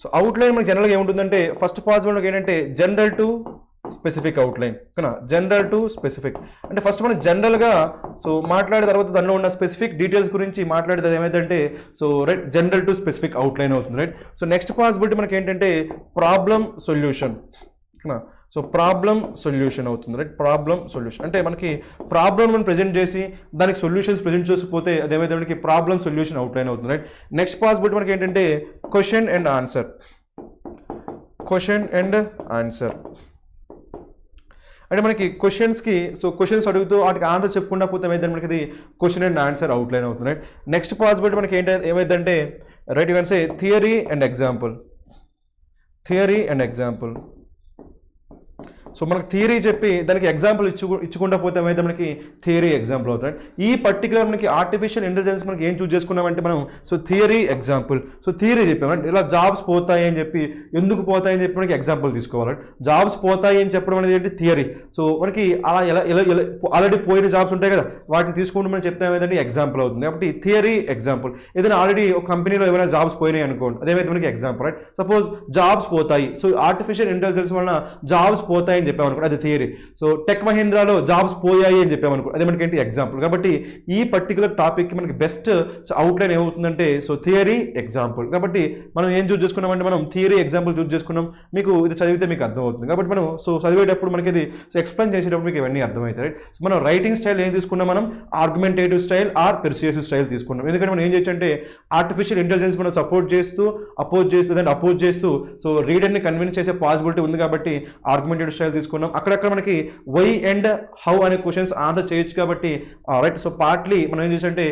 సో అవుట్లైన్ మనకి జనరల్గా ఏముంటుందంటే ఫస్ట్ పాసిబుల్ ఏంటంటే జనరల్ టు స్పెసిఫిక్ అవుట్లైన్, ఓకేనా. జనరల్ టు స్పెసిఫిక్ అంటే ఫస్ట్ మనం జనరల్గా సో మాట్లాడిన తర్వాత దానిలో ఉన్న స్పెసిఫిక్ డీటెయిల్స్ గురించి మాట్లాడేది ఏమైందంటే so right general to specific outline అవుతుంది రైట్. సో నెక్స్ట్ పాసిబిలిటీ మనకి ఏంటంటే ప్రాబ్లమ్ సొల్యూషన్, ఓకేనా. సో ప్రాబ్లమ్ సొల్యూషన్ అవుతుంది రైట్. ప్రాబ్లమ్ సొల్యూషన్ అంటే మనకి ప్రాబ్లమ్ మనం ప్రజెంట్ చేసి దానికి సొల్యూషన్స్ ప్రజెంట్ చేసిపోతే అదేమైతే మనకి ప్రాబ్లమ్ సొల్యూషన్ అవుట్లైన్ అవుతుంది రైట్. నెక్స్ట్ పాసిబిలిటీ మనకి ఏంటంటే question and answer, question and answer అంటే మనకి క్వశ్చన్స్కి సో క్వశ్చన్స్ అడుగుతూ వాటికి ఆన్సర్ చెప్పకుండా పోతే ఏమైతే మనకి ఇది క్వశ్చన్ అండ్ ఆన్సర్ అవుట్లైన్ అవుతుంది రైట్. నెక్స్ట్ పాసిబిలిటీ మనకి ఏమైందంటే right you can say theory and example, theory and example. So మనకి థియరీ చెప్పి దానికి ఎగ్జాంపుల్ ఇచ్చుకుంటా పోతే ఏమైతే మనకి థియరీ ఎగ్జాంపుల్ అవుతుంది. ఈ పర్టికులర్ మనకి ఆర్టిఫిషియల్ ఇంటెలిజెన్స్ మనకి ఏం చూస్ చేసుకున్నామంటే మనం so theory example. So theory చెప్పామంటే ఇలా జాబ్స్ పోతాయి అని చెప్పి, ఎందుకు పోతాయి అని చెప్పి మనకి ఎగ్జాంపుల్ తీసుకోవాలి. జాబ్స్ పోతాయి అని చెప్పడం అనేది ఏంటి థియరీ. సో మనకి అలా ఎలా ఆల్రెడీ పోయిన జాబ్స్ ఉంటాయి కదా, వాటిని తీసుకుంటూ మనం చెప్తే ఏమైందంటే ఎగ్జాంపుల్ అవుతుంది. కాబట్టి థియరీ ఎగ్జాంపుల్. ఏదైనా ఆల్రెడీ ఒక కంపెనీలో ఏమైనా జాబ్స్ పోయినాయి అనుకోండి, అదేమైతే మనకి ఎగ్జాంపుల్ రైట్. సపోజ్ జాబ్స్ పోతాయి, సో ఆర్టిఫిషియల్ ఇంటెలిజెన్స్ వలన జాబ్స్ పోతాయి అని చెప్పామనుకో అది థియరీ. సో టెక్ మహీంద్రాలో జాబ్స్ పోయాయి అని చెప్పామనుకో అదే మనకి ఏంటి ఎగ్జాంపుల్. కాబట్టి ఈ పర్టికులర్ టాపిక్కి మనకి బెస్ట్ అవుట్లైన్ ఏమవుతుందంటే సో థియరీ ఎగ్జాంపుల్. కాబట్టి మనం ఏం చూస్ చేసుకున్నామంటే మనం థియరీ ఎగ్జాంపుల్ చూస్ చేసుకున్నాం. మీకు ఇది చదివితే మీకు అర్థమవుతుంది. కాబట్టి మనం సో చదివేటప్పుడు మనకి ఇది సో ఎక్స్ప్లెయిన్ చేసేటప్పుడు మీకు ఇవన్నీ అర్థమవుతాయి రైట్. సో మనం రైటింగ్ స్టైల్ ఏం తీసుకున్నాం, మనం argumentative style or persuasive style తీసుకున్నాం. ఎందుకంటే మనం ఏం చేయొచ్చు అంటే ఆర్టిఫిషియల్ ఇంటెలిజెన్స్ మనం సపోర్ట్ చేస్తూ అపోజ్ చేస్తూ సో రీడర్ని కన్విన్స్ చేసే పాసిబిలిటీ ఉంది. కాబట్టి ఆర్గ్యుమెంటేటివ్ స్టైల్ తీసుకున్నాం. అక్కడక్కడ మనకి వై అండ్ హౌ అనే క్వశ్చన్స్ ఆన్సర్ చేయొచ్చు. కాబట్టి రైట్ సో పార్ట్లీ మనం ఏం చేసామంటే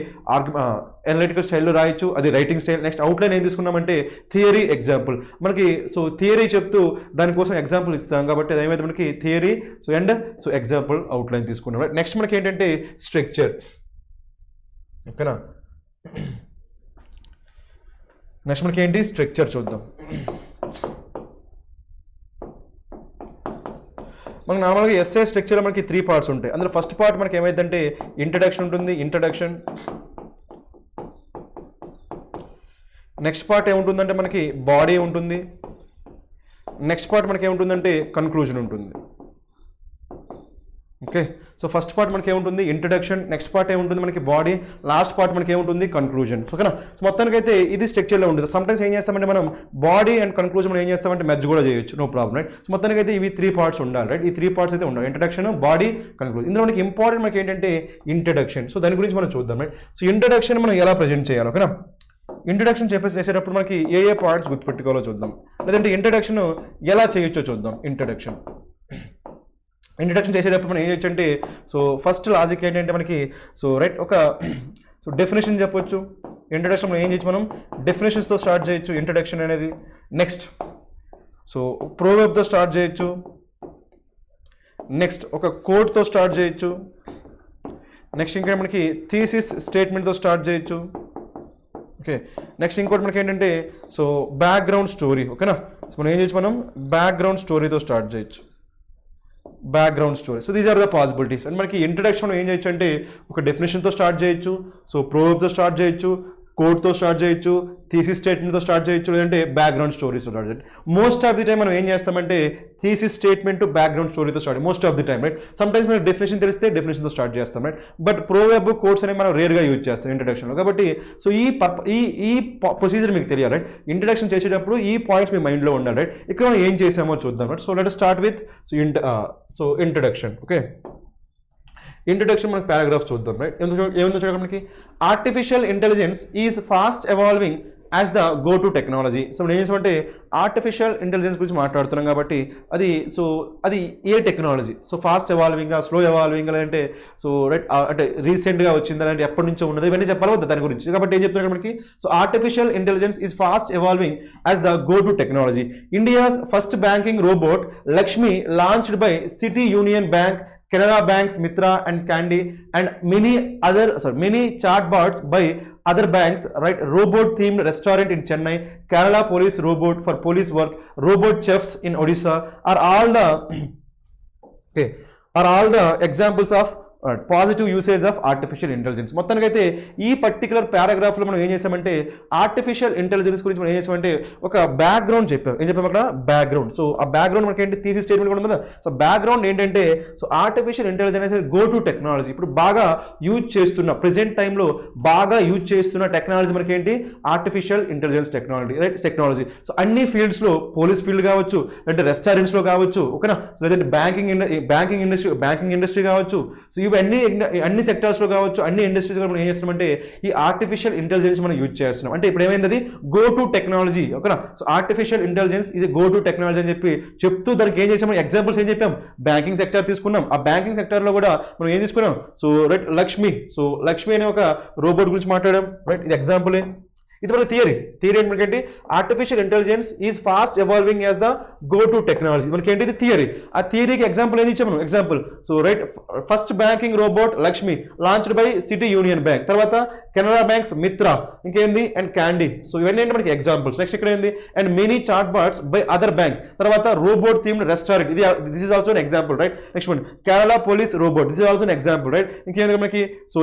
ఎనలిటికల్ స్టైల్లో రాయొచ్చు, అది రైటింగ్ స్టైల్. నెక్స్ట్ అవుట్లైన్ ఏం తీసుకున్నామంటే థియరీ ఎగ్జాంపుల్. మనకి సో థియరీ చెప్తూ దానికోసం ఎగ్జాంపుల్ ఇస్తాం. కాబట్టి అది ఏమైతే మనకి theory so and so example outline తీసుకున్నాం. నెక్స్ట్ మనకి ఏంటంటే స్ట్రక్చర్, ఓకేనా. నెక్స్ట్ మనకి ఏంటి స్ట్రక్చర్ చూద్దాం. మనకు నార్మల్గా ఎస్ఏ స్ట్రక్చర్లో మనకి 3 పార్ట్స్ ఉంటాయి. అందులో ఫస్ట్ పార్ట్ మనకి ఏమైందంటే ఇంట్రడక్షన్ ఉంటుంది, ఇంట్రడక్షన్. నెక్స్ట్ పార్ట్ ఏముంటుందంటే మనకి బాడీ ఉంటుంది. నెక్స్ట్ పార్ట్ మనకి ఏముంటుందంటే కన్క్లూజన్ ఉంటుంది. ఓకే, సో ఫస్ట్ పార్ట్ మనకి ఏముంటుంది ఇంట్రడక్షన్, నెక్స్ట్ పార్ట్ ఏముంటుంది మనకి బాడీ, లాస్ట్ పార్ట్ మనకి ఏముంటుంది కన్క్లూజన్. ఓకేనా, సో మొత్తానికి అయితే ఇది స్ట్రక్చర్లో ఉంటుంది. సమ్టైమ్స్ ఏం చేస్తామంటే మనం బాడీ అండ్ కన్క్లూజన్ మనం ఏం చేస్తామంటే మెర్జ్ కూడా చేయొచ్చు, నో ప్రాబ్లం రైట్. సో మొత్తానికి అయితే ఇవి 3 పార్ట్స్ ఉండాలి రైట్. ఈ 3 పార్ట్స్ అయితే ఉండాలి, ఇంట్రడక్షన్, బాడీ, కన్క్లూజన్. ఇందులో మనకి ఇంపార్టెంట్ మనకి ఏంటంటే ఇంట్రడక్షన్. సో దాని గురించి మనం చూద్దాం రైట్. సో ఇంట్రడక్షన్ మనం ఎలా ప్రజెంట్ చేయాలి, ఓకేనా. ఇంట్రడక్షన్ చేసేటప్పుడు మనకి ఏ పార్ట్స్ గుర్తుపెట్టుకోవాలో చూద్దాం, లేదంటే ఇంట్రడక్షన్ ఎలా చేయొచ్చో చూద్దాం. ఇంట్రడక్షన్ చేసేటప్పుడు మనం ఏం చేయొచ్చు అంటే, సో ఫస్ట్ లాజిక్ ఏంటంటే మనకి సో రైట్ ఒక సో డెఫినేషన్ చెప్పొచ్చు. ఇంట్రడక్షన్ మనం ఏం చేయొచ్చు, మనం డెఫినేషన్స్తో స్టార్ట్ చేయొచ్చు ఇంట్రడక్షన్ అనేది. నెక్స్ట్ సో ప్రోవర్బ్తో స్టార్ట్ చేయొచ్చు. నెక్స్ట్ ఒక కోట్తో స్టార్ట్ చేయొచ్చు. నెక్స్ట్ ఇంకా మనకి థీసిస్ స్టేట్మెంట్తో స్టార్ట్ చేయొచ్చు. ఓకే, నెక్స్ట్ ఇంకోటి మనకి ఏంటంటే సో బ్యాక్గ్రౌండ్ స్టోరీ. ఓకేనా, సో మనం ఏం చేయొచ్చు, మనం బ్యాక్గ్రౌండ్ స్టోరీతో స్టార్ట్ చేయొచ్చు, background story. So these are the possibilities. And మనకి ఇంట్రడక్షన్ మనం ఏం చేయొచ్చు అంటే ఒక డెఫినేషన్తో స్టార్ట్ చేయొచ్చు, సో ప్రోవర్బ్తో స్టార్ట్ చేయొచ్చు, కోడ్తో స్టార్ట్ చేయొచ్చు, థీసిస్ స్టేట్మెంట్తో స్టార్ట్ చేయొచ్చు, లేదంటే బ్యాక్గ్రౌండ్ స్టోరీతో స్టార్ట్ చేయొచ్చు. మోస్ట్ ఆఫ్ ది టైం మనం ఏం చేస్తామంటే థీసిస్ స్టేట్మెంట్ బ్యాక్గ్రౌండ్ స్టోరీతో start, most of the time right. Sometimes మనకి డెఫినేషన్ తెలిస్తే డెఫినేషన్తో స్టార్ట్ చేస్తాం రైట్. బట్ ప్రోవర్బ్, కోడ్స్ అనేవి మనం రేర్గా యూజ్ చేస్తాం ఇంట్రడక్షన్లో. కాబట్టి సో ఈ ప్రొసీజర్ మీకు తెలియాలి రైట్. ఇంట్రడక్షన్ చేసేటప్పుడు ఈ పాయింట్స్ మీ మైండ్లో ఉండాలి రైట్. ఇక్కడ మనం ఏం చేసామో చూద్దాం right. So let start with so introduction. Okay, introduction మనకి పారాగ్రాఫ్ చూద్దాం రైట్. ఏముందో చూడండి మనకి, artificial intelligence is fast evolving as the go to technology. So మనం ఏం చేసామంటే ఆర్టిఫిషియల్ ఇంటెలిజెన్స్ గురించి మాట్లాడుతున్నాం కాబట్టి అది ఏ technology, so fast evolving, slow evolving, అంటే సో రైట్ అంటే రీసెంట్గా వచ్చింది, అంటే ఎప్పటి నుంచో ఉన్నది, ఇవన్నీ చెప్పాలి వద్ద దాని గురించి. కాబట్టి ఏం చెప్తున్నారు మనకి, so artificial intelligence is fast evolving as the go to technology. India's first banking robot Lakshmi launched by city union bank, Canara Banks, Mitra and Candy, and many chatbots by other banks, right? Robot themed restaurant in Chennai, Kerala police robot for police work, robot chefs in Odisha are all the examples of positive usage of artificial intelligence. మొత్తానికి అయితే ఈ particular పారాగ్రాఫ్లో మనం ఏం చేసామంటే artificial intelligence గురించి మనం ఏం చేసామంటే ఒక బ్యాక్గ్రౌండ్ చెప్పాం. ఏం చెప్పాము అక్కడ, బ్యాక్గ్రౌండ్. సో ఆ బ్యాక్గ్రౌండ్ మనకి ఏంటి, థీసిస్ స్టేట్మెంట్ కూడా ఉంది కదా. సో బ్యాక్గ్రౌండ్ ఏంటంటే so artificial intelligence go to technology. ఇప్పుడు బాగా యూజ్ చేస్తున్న ప్రెసెంట్ టైంలో బాగా యూజ్ చేస్తున్న టెక్నాలజీ మనకి ఏంటి, artificial intelligence technology right, technology. So అన్ని ఫీల్డ్స్లో, పోలీస్ ఫీల్డ్ కావచ్చు, లేదంటే రెస్టారెంట్స్లో కావచ్చు, ఓకేనా, లేదంటే బ్యాంకింగ్ ఇండస్ట్రీ కావచ్చు. సో ఇవన్నీ అన్ని సెక్టార్స్లో కావచ్చు, అన్ని ఇండస్ట్రీస్లో మనం ఏం చేస్తున్నామంటే ఈ ఆర్టిఫిషియల్ ఇంటెలిజెన్స్ మనం యూజ్ చేస్తున్నాం. అంటే ఇప్పుడు ఏమైంది, అది గో టు టెక్నాలజీ. ఓకేనా, సో ఆర్టిఫిషియల్ ఇంటెలిజెన్స్ ఇది గో టు టెక్నాలజీ అని చెప్తూ దానికి ఏం చేసాము, ఎగ్జాంపుల్స్ ఏం చెప్పాం, బ్యాంకింగ్ సెక్టర్ తీసుకున్నాం. ఆ బ్యాంకింగ్ సెక్టర్లో కూడా మనం ఏం తీసుకున్నాం, సో రైట్ లక్ష్మి అనే ఒక రోబోట్ గురించి మాట్లాడాం రైట్. ఇది ఎగ్జాంపులే. ఇది మన థియరీ ఏంటంటే artificial intelligence is fast evolving as the go to technology. మనకి ఏంటి, ఇది థియరీ. ఆ థియరీకి ఎగ్జాంపుల్ ఏది ఇచ్చాము, example so right first banking robot Lakshmi launched by city union bank, తర్వాత కెనరా బ్యాంక్స్ మిత్రా, ఇంకేంది అండ్ క్యాండీ. సో ఇవన్నీ ఏంటి మనకి ఎగ్జాంపుల్స్. నెక్స్ట్ ఇక్కడ ఏంది, and many chat bots by other banks, తర్వాత robot themed restaurant, this is also an example right. Next one Kerala police robot, this is also an example right. ఇంకేంది మనకి, so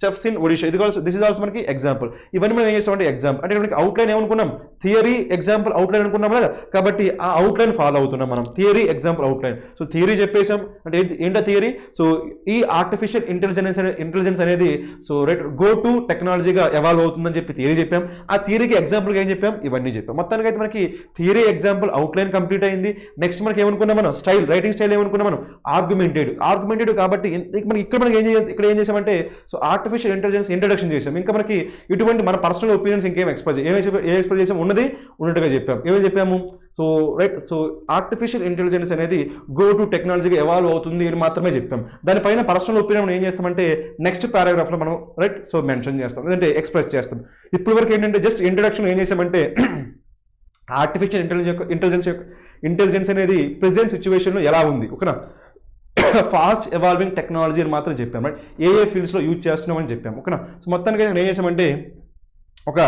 chefs in Odisha, this is also మనకి example. ఇవన్నీ మనం ఏం చేస్తాం example. అంటే మనకి అవుట్లైన్ ఏమనుకున్నాం, థియరీ ఎగ్జాంపుల్ అవుట్లైన్ అనుకున్నాం కదా. కాబట్టి ఆ అవుట్లైన్ ఫాలో అవుతున్నాం మనం, theory example outline. So theory చెప్పేసాం. అంటే ఏంటో థియరీ, సో ఈ ఆర్టిఫిషియల్ ఇంటెలిజెన్స్ అనేది సో రైట్ గో టు టెక్నాలజీగా ఎవాల్వ్ అవుతుందని చెప్పి థియరీ చెప్పాం. ఆ థియరీకి ఎగ్జాంపుల్గా ఏం చెప్పాం, ఇవన్నీ చెప్పాం. మొత్తానికి అయితే మనకి థియరీ ఎగ్జాంపుల్ అవుట్లైన్ కంప్లీట్ అయింది. నెక్స్ట్ మనకి ఏమనుకున్నాం మనం, రైటింగ్ స్టైల్ ఏమనుకున్నాం మనం, ఆర్గ్యుమెంటెడ్ కాబట్టి మనకి ఇక్కడ ఏం చేసామంటే సో ఆర్టిఫిషియల్ ఇంటెలిజెన్స్ ఇంట్రడక్షన్ చేసాం. ఇంకా మనకి ఇటువంటి మన పర్సనల్ ఒపీనియన్స్ ఇంకేం ఎక్స్ప్రెస్ చేసాం, ఉన్నట్టుగా చెప్పాం. ఏమేమి చెప్పాము, so right so artificial intelligence అనేది గో టు టెక్నాలజీగా ఎవాల్వ్ అవుతుంది అని మాత్రమే చెప్పాం. దానిపైన పర్సనల్ ఒపీనియన్ మనం ఏం చేస్తామంటే నెక్స్ట్ పారాగ్రాఫ్లో మనం రైట్ సో మెన్షన్ చేస్తాం, లేదంటే ఎక్స్ప్రెస్ చేస్తాం. ఇప్పటి వరకు ఏంటంటే జస్ట్ ఇంట్రడక్షన్ ఏం చేసామంటే ఆర్టిఫిషియల్ ఇంటెలిజెన్స్ అనేది ప్రెసెంట్ సిచ్యువేషన్లో ఎలా ఉంది, ఓకేనా, ఫాస్ట్ ఎవాల్వింగ్ టెక్నాలజీ అని మాత్రం చెప్పాం రైట్. ఏ ఫీల్డ్స్లో యూజ్ చేస్తున్నామని చెప్పాం, ఓకేనా. సో మొత్తానికి ఏం చేసామంటే ఒక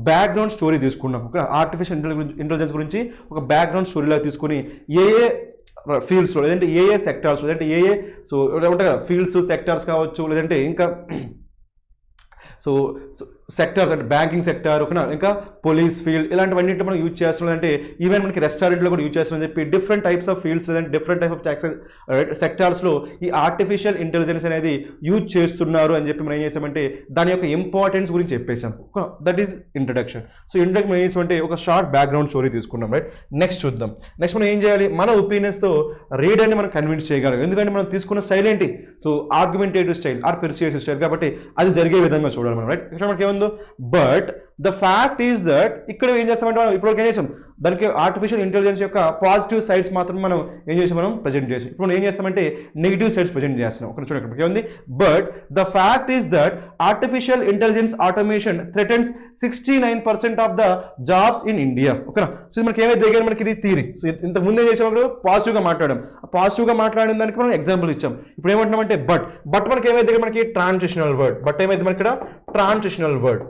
బ్యాక్గ్రౌండ్ స్టోరీ తీసుకున్నాం, ఒక ఆర్టిఫిషియల్ ఇంటెలిజెన్స్ గురించి ఒక బ్యాక్గ్రౌండ్ స్టోరీలా తీసుకుని ఏ ఫీల్డ్స్లో, లేదంటే ఏ సెక్టార్స్, లేదంటే సో ఉంటాయి కదా ఫీల్డ్స్, సెక్టార్స్ కావచ్చు, లేదంటే ఇంకా సెక్టార్స్ అంటే బ్యాంకింగ్ సెక్టార్ ఓకేనా, ఇంకా పోలీస్ ఫీల్డ్ ఇలాంటివన్నింటిలో మనం యూజ్ చేస్తున్నాం, అంటే ఈవెన్ మనకి రెస్టారెంట్లో కూడా యూజ్ చేస్తున్నాం చెప్పి డిఫరెంట్ టైప్స్ ఆఫ్ ఫీల్డ్స్ లేదంటే డిఫరెంట్ టైప్ ఆఫ్ సెక్టార్స్లో ఈ ఆర్టిఫిషియల్ ఇంటెలిజెన్స్ అనేది యూజ్ చేస్తున్నారు అని చెప్పి మనం ఏం చేసామంటే దాని యొక్క ఇంపార్టెన్స్ గురించి చెప్పేసాం. That is introduction. So introduction ఏం చేసామంటే ఒక షార్ట్ బ్యాక్గ్రౌండ్ స్టోరీ తీసుకున్నాం, రైట్. నెక్స్ట్ చూద్దాం. నెక్స్ట్ మనం ఏం చేయాలి, మన ఒపీనియన్స్తో రీడర్ని మనం కన్విన్స్ చేయగలం. ఎందుకంటే మనం తీసుకున్న స్టైల్ ఏంటి, so argumentative style or persuasive style, కాబట్టి అది జరిగే విధంగా చూడాలి మనం, రైట్. ఇక్కడ మనకి ఏముందో, but the fact is that ఇక్కడ ఏం చేస్తామంటే మనం ఇప్పుడు ఏం చేసాం, దానికి ఆర్టిఫిషియల్ ఇంటెలిజెన్స్ యొక్క పాజిటివ్ సైడ్స్ మాత్రం మనం ఏం చేసాం, మనం ప్రజెంట్ చేసాం. ఇప్పుడు మనం ఏం చేస్తామంటే నెగిటివ్ సైడ్స్ ప్రజెంట్ చేస్తున్నాం. ఒక చూడండి ఇక్కడ ఏముంది, but the fact is that artificial intelligence automation threatens 69% of the jobs in India. ఓకేనా. సో మనకి ఏమైతే దగ్గర మనకి ఇది థియరీ. సో ఇంతకు ముందు ఏం చేసాం, పాజిటివ్గా మాట్లాడడం, పాజిటివ్గా మాట్లాడిన దానికి మనం ఎగ్జాంపుల్ ఇచ్చాం. ఇప్పుడు ఏమంటున్నామంటే బట్ మనకి ఏమైతే దగ్గర మనకి ట్రాన్సిషనల్ వర్డ్, బట్ ఏమైతే మనకి ఇక్కడ transitional word.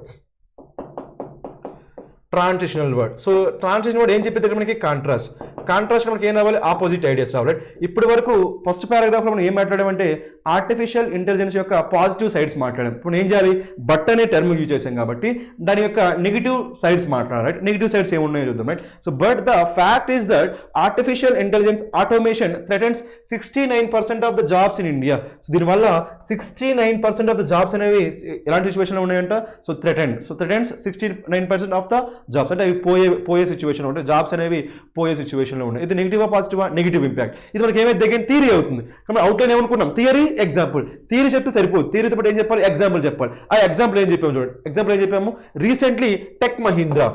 So transitional word ఏం చెప్పే దగ్గర మనకి కాంట్రాస్ట్ మనకి ఏం రావాలి, ఆపోజిట్ ఐడియాస్ రావాలి. ఇప్పటి వరకు ఫస్ట్ పారాగ్రాఫ్లో మనం ఏం మాట్లాడామంటే ఆర్టిఫిషియల్ ఇంటెలిజెన్స్ యొక్క పాజిటివ్ సైడ్స్ మాట్లాడాం. ఇప్పుడు ఏం చేయాలి, బట్ అనే టర్మ్ యూజ్ చేసాం కాబట్టి దాని యొక్క నెగిటివ్ సైడ్స్ మాట్లాడాలి, రైట్. నెగిటివ్ సైడ్స్ ఏమున్నాయో చూద్దాం, right. So but the fact is that artificial intelligence automation threatens 69% of the jobs in India. So దీనివల్ల 69% ఆఫ్ ద జాబ్స్ అనేవి ఎలాంటి సిచ్యువేషన్లో ఉన్నాయంట, so threatens 69% of the jobs, అంటే అవి పోయే సిచ్యువేషన్ ఉంటాయి, జాబ్స్ అనేవి పోయే సిచ్యువేషన్లో ఉన్నాయి. ఇది నెగిటివా పాజిటివా, నెగిటివ్ ఇంపాక్ట్. ఇది మనకి ఏమైతే దగ్గర థియరీ అవుతుంది కాబట్టి అవుట్లైన్ ఏమనుకున్నాం, థియరీ ఎగ్జాంపుల్. థియరీ చెప్తే సరిపోదు, థియరీతో పాటు ఏం చెప్పాలి, ఎగ్జాంపుల్ చెప్పాలి. ఆ ఎగ్జాంపుల్ ఏం చెప్పాము చూడండి, ఎగ్జాంపుల్ ఏం చెప్పాము, రీసెంట్లీ టెక్ మహీంద్రా,